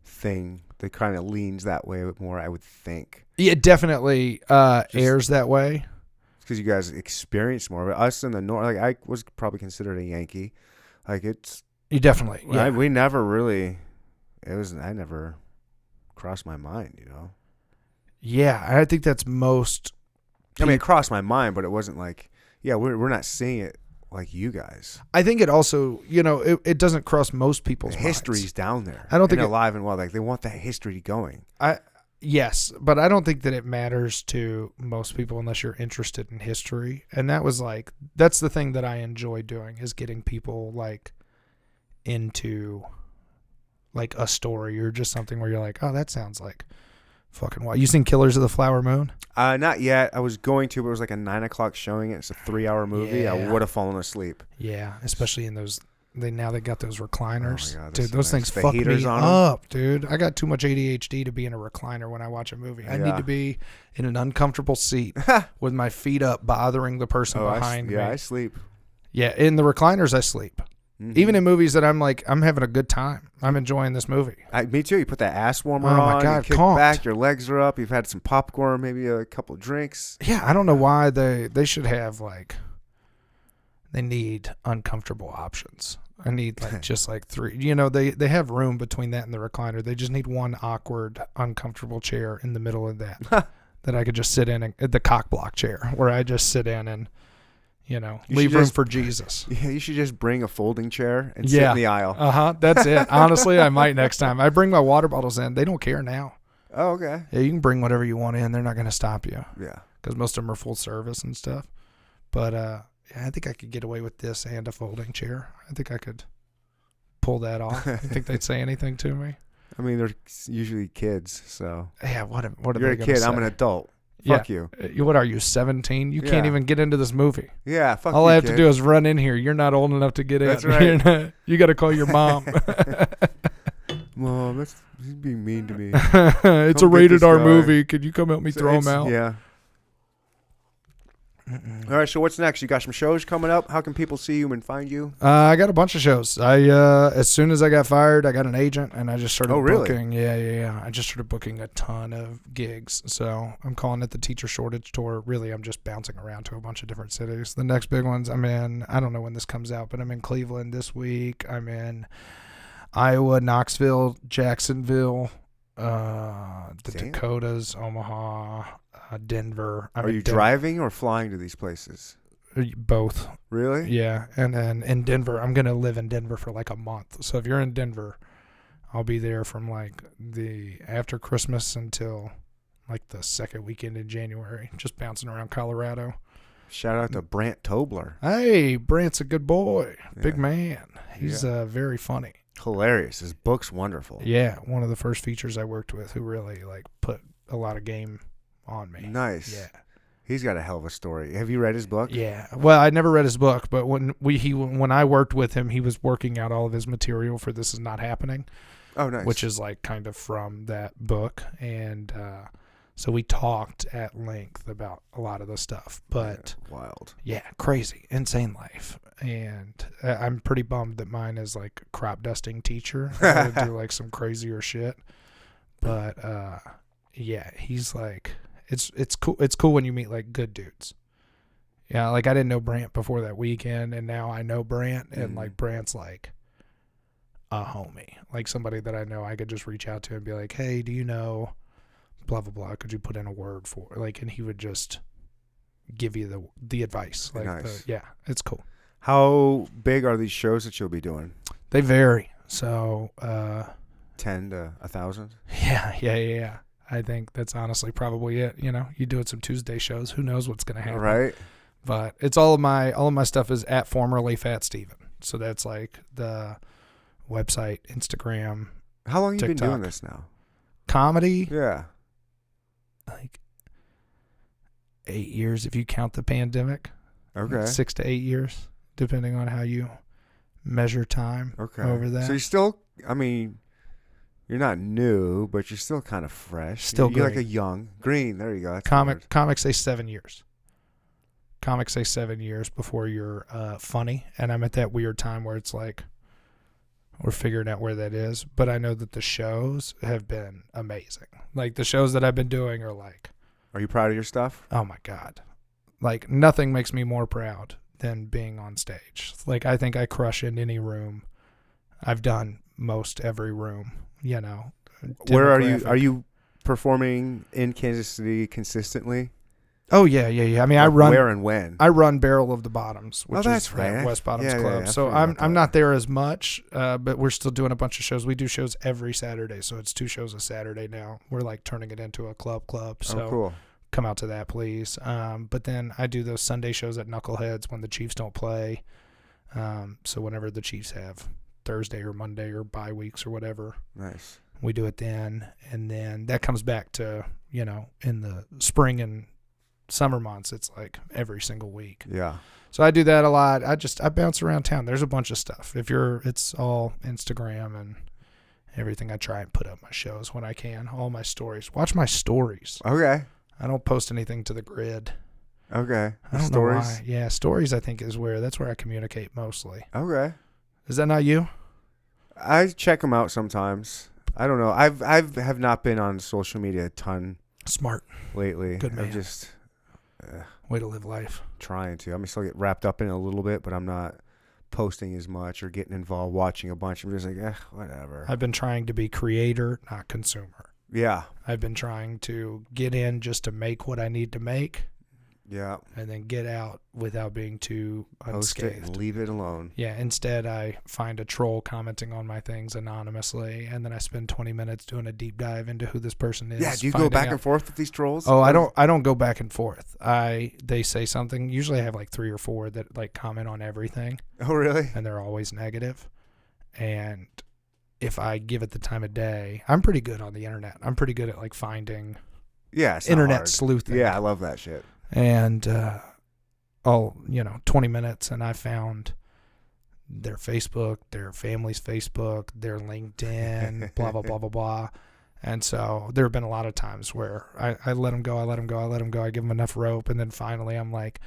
thing that kind of leans that way more, I would think. Yeah, it definitely airs that way. Because you guys experience more of it. Us in the North, like, I was probably considered a Yankee. Like, it's... You definitely, yeah. we never really... I never crossed my mind, Yeah, I think that's most... I mean, it crossed my mind, but it wasn't like... Yeah, we're not seeing it like you guys. I think it also, it doesn't cross most people's minds. History's down there. I don't think alive and well. Like, they want that history going. Yes, but I don't think that it matters to most people unless you're interested in history. And that's the thing that I enjoy doing, is getting people like into like a story or just something where you're like, oh, that sounds like fucking wild. You seen Killers of the Flower Moon? Not yet. I was going to, but it was like a 9:00 showing. It's a 3-hour movie. Yeah. I would have fallen asleep. Yeah, especially in those. They got those recliners. Oh my God, dude, those things fuck me up, dude. I got too much ADHD to be in a recliner when I watch a movie. I need to be in an uncomfortable seat with my feet up, bothering the person behind me. Yeah, I sleep. Yeah, in the recliners, I sleep. Mm-hmm. Even in movies that I'm like, I'm having a good time. I'm enjoying this movie. Me too. You put that ass warmer on. Oh my God, you kick back, your legs are up. You've had some popcorn, maybe a couple of drinks. Yeah, I don't know why they should have like. They need uncomfortable options. I need like just like 3. They have room between that and the recliner. They just need one awkward, uncomfortable chair in the middle of that that I could just sit in, the cock block chair where I just sit in and, leave room for Jesus. Yeah, you should just bring a folding chair and sit in the aisle. That's it. Honestly, I might next time. I bring my water bottles in. They don't care now. Oh, okay. Yeah, you can bring whatever you want in. They're not going to stop you. Yeah. Because most of them are full service and stuff. But yeah, I think I could get away with this and a folding chair. I think I could pull that off. You think they'd say anything to me? I mean, they're usually kids, so. Yeah, what are You're they a kid. say? I'm an adult. Yeah. Fuck you. What are you, 17? You can't Yeah. even get into this movie. Yeah, fuck All you, I have kid. to do is run in here. You're not old enough to get That's in. right. You got to call your mom. Mom, he's being mean to me. It's Come a get rated this R guy. movie. Could you come help me So throw him it's- out? Yeah. All right, so what's next? You got some shows coming up. How can people see you and find you? I got a bunch of shows. As soon as I got fired, I got an agent, and I just started booking. Yeah. I just started booking a ton of gigs. So I'm calling it the Teacher Shortage Tour. Really, I'm just bouncing around to a bunch of different cities. The next big ones, I'm in, I don't know when this comes out, but I'm in Cleveland this week. I'm in Iowa, Knoxville, Jacksonville, the Damn. Dakotas, Omaha, Denver. Are you driving or flying to these places? Both. Really? Yeah, and then in Denver, I'm gonna live in Denver for like a month. So if you're in Denver, I'll be there from like the after Christmas until like the second weekend in January, just bouncing around Colorado. Shout out to Brant Tobler. Hey, Brant's a good boy, big Yeah. man. He's very funny. Hilarious. His book's wonderful. Yeah, one of the first features I worked with who really like put a lot of game on me. Nice. Yeah. He's got a hell of a story. Have you read his book? Yeah. Well, I never read his book, but when I worked with him, he was working out all of his material for This Is Not Happening. Oh, nice. Which is like kind of from that book. And so we talked at length about a lot of the stuff. But wild. Yeah, crazy, insane life. And I'm pretty bummed that mine is like a crop dusting teacher. I gotta do like some crazier shit. But yeah, he's like, it's cool. It's cool when you meet like good dudes. Yeah, like I didn't know Brant before that weekend, and now I know Brant, and like Brant's like a homie, like somebody that I know I could just reach out to and be like, hey, do you know blah blah blah? Could you put in a word for like? And he would just give you the advice. Like, nice. Yeah, it's cool. How big are these shows that you'll be doing? They vary. So 10 to 1,000. Yeah. I think that's honestly probably it. You know, you doing some Tuesday shows. Who knows what's gonna happen? Right. But it's all of my stuff is at formerly Fat Stephen. So that's like the website, Instagram. How long have you been TikTok. doing this now? Comedy, Yeah. like 8 years if you count the pandemic. Okay. 6 to 8 years, depending on how you measure time over that. So you're still, I mean, you're not new, but you're still kind of fresh. Still you're like green. a young green. There you go. That's the word. Comics say 7 years. Comics say 7 years before you're funny, and I'm at that weird time where it's like we're figuring out where that is. But I know that the shows have been amazing. Like the shows that I've been doing are like, Are you proud of your stuff? oh my god, like nothing makes me more proud than being on stage. Like I think I crush in any room. I've done most every room. You know. Where are you? demographic. Are you performing in Kansas City consistently? Oh yeah. I mean, I run. Where and when? I run Barrel of the Bottoms, which that's is right. at West Bottoms Yeah, Club. I So forgot about I'm that. not there as much, but we're still doing a bunch of shows. We do shows every Saturday, so it's 2 shows a Saturday now. We're like turning it into a club. So Oh, cool. come out to that, please. But then I do those Sunday shows at Knuckleheads when the Chiefs don't play. So whenever the Chiefs have Thursday or Monday or bye weeks or whatever, Nice. we do it then. And then that comes back to, you know, in the spring and summer months, it's like every single week. Yeah. So I do that a lot. I bounce around town. There's a bunch of stuff. It's all Instagram and everything. I try and put up my shows when I can. All my stories. Watch my stories. Okay. I don't post anything to the grid. Okay. I don't Stories. know why. Yeah, stories I think that's where I communicate mostly. Okay. Is that not you? I check them out sometimes. I don't know. I've not been on social media a ton Smart. lately. Good man. I'm just Way to live life. trying to. I'm still get wrapped up in it a little bit, but I'm not posting as much or getting involved watching a bunch. I'm just like, whatever. I've been trying to be creator, not consumer. Yeah. I've been trying to get in just to make what I need to make. Yeah. and then get out without being too Post it unscathed. and leave it alone. Yeah, instead I find a troll commenting on my things anonymously, and then I spend 20 minutes doing a deep dive into who this person is. Yeah, do you go back and forth with these trolls? Oh, I don't go back and forth. They say something. Usually I have like 3 or 4 that like comment on everything. Oh, really? And they're always negative. And if I give it the time of day, I'm pretty good on the internet. I'm pretty good at like finding internet hard. sleuthing. Yeah, I love that shit. And 20 minutes, and I found their Facebook, their family's Facebook, their LinkedIn, blah, blah, blah, blah, blah. And so there have been a lot of times where I let them go, I give them enough rope, and then finally I'm like,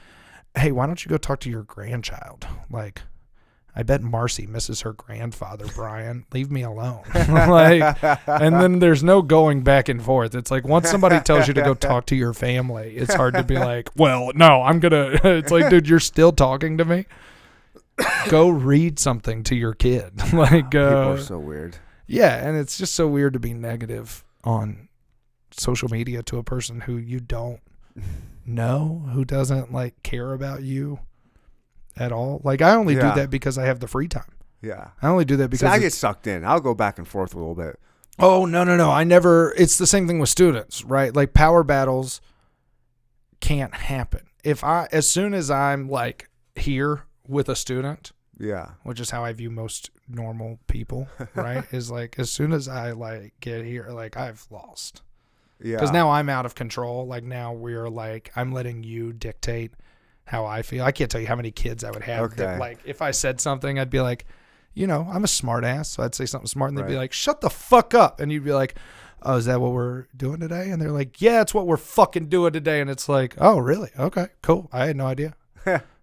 hey, why don't you go talk to your grandchild? Like, I bet Marcy misses her grandfather, Brian. Leave me alone. And then there's no going back and forth. It's like once somebody tells you to go talk to your family, it's hard to be like, well, no, I'm going to. It's like, dude, you're still talking to me? Go read something to your kid. People are so weird. Yeah, and it's just so weird to be negative on social media to a person who you don't know, who doesn't like care about you at all. Like, I only do that because I have the free time. Yeah. I only do that because I get sucked in. I'll go back and forth a little bit. Oh, no. I never. It's the same thing with students, right? Like, power battles can't happen. As soon as I'm like here with a student, yeah, which is how I view most normal people, right? Is like, as soon as I like get here, like, I've lost. Yeah. Because now I'm out of control. Like, now we're like, I'm letting you dictate how I feel. I can't tell you how many kids I would have that, like, if I said something, I'd be like, I'm a smart ass, so I'd say something smart, and they'd be like, shut the fuck up. And you'd be like, oh, is that what we're doing today? And they're like, yeah, it's what we're fucking doing today. And it's like, oh, really? Okay, cool. I had no idea.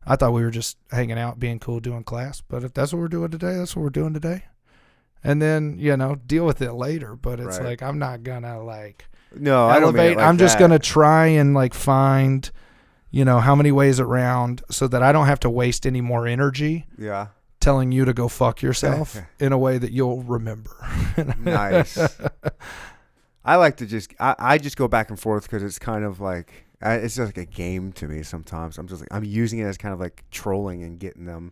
I thought we were just hanging out, being cool, doing class. But if that's what we're doing today, that's what we're doing today. And then, deal with it later. But it's like, I'm not going to, like, elevate. I don't mean it like I'm just going to try and, like, find how many ways around so that I don't have to waste any more energy telling you to go fuck yourself in a way that you'll remember. Nice. I like to I just go back and forth because it's kind of like, it's just like a game to me sometimes. I'm using it as kind of like trolling and getting them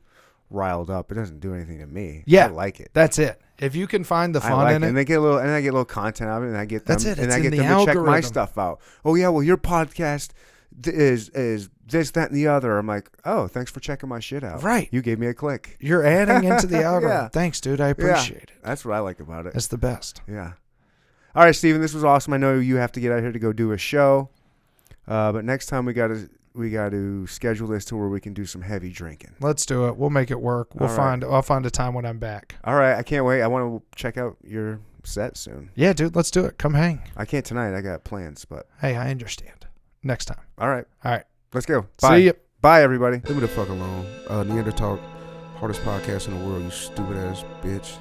riled up. It doesn't do anything to me. Yeah. I like it. That's it. If you can find the fun in it. And I get a little content out of it, and I get them, that's it. and It's I get them to check my stuff out. Oh yeah, well, your podcast is this, that, and the other. I'm like, oh, thanks for checking my shit out. Right. You gave me a click. You're adding into the algorithm. Yeah. Thanks, dude. I appreciate it. That's what I like about it. It's the best. Yeah. All right, Stephen, this was awesome. I know you have to get out here to go do a show, but next time we got to schedule this to where we can do some heavy drinking. Let's do it. We'll make it work. I'll find a time when I'm back. All right, I can't wait. I want to check out your set soon. Yeah, dude, let's do it. Come hang. I can't tonight. I got plans, but hey, I understand. Next time. All right. Let's go. Bye. See ya. Bye, everybody. Leave me the fuck alone. Neanderthal, hardest podcast in the world, you stupid ass bitch.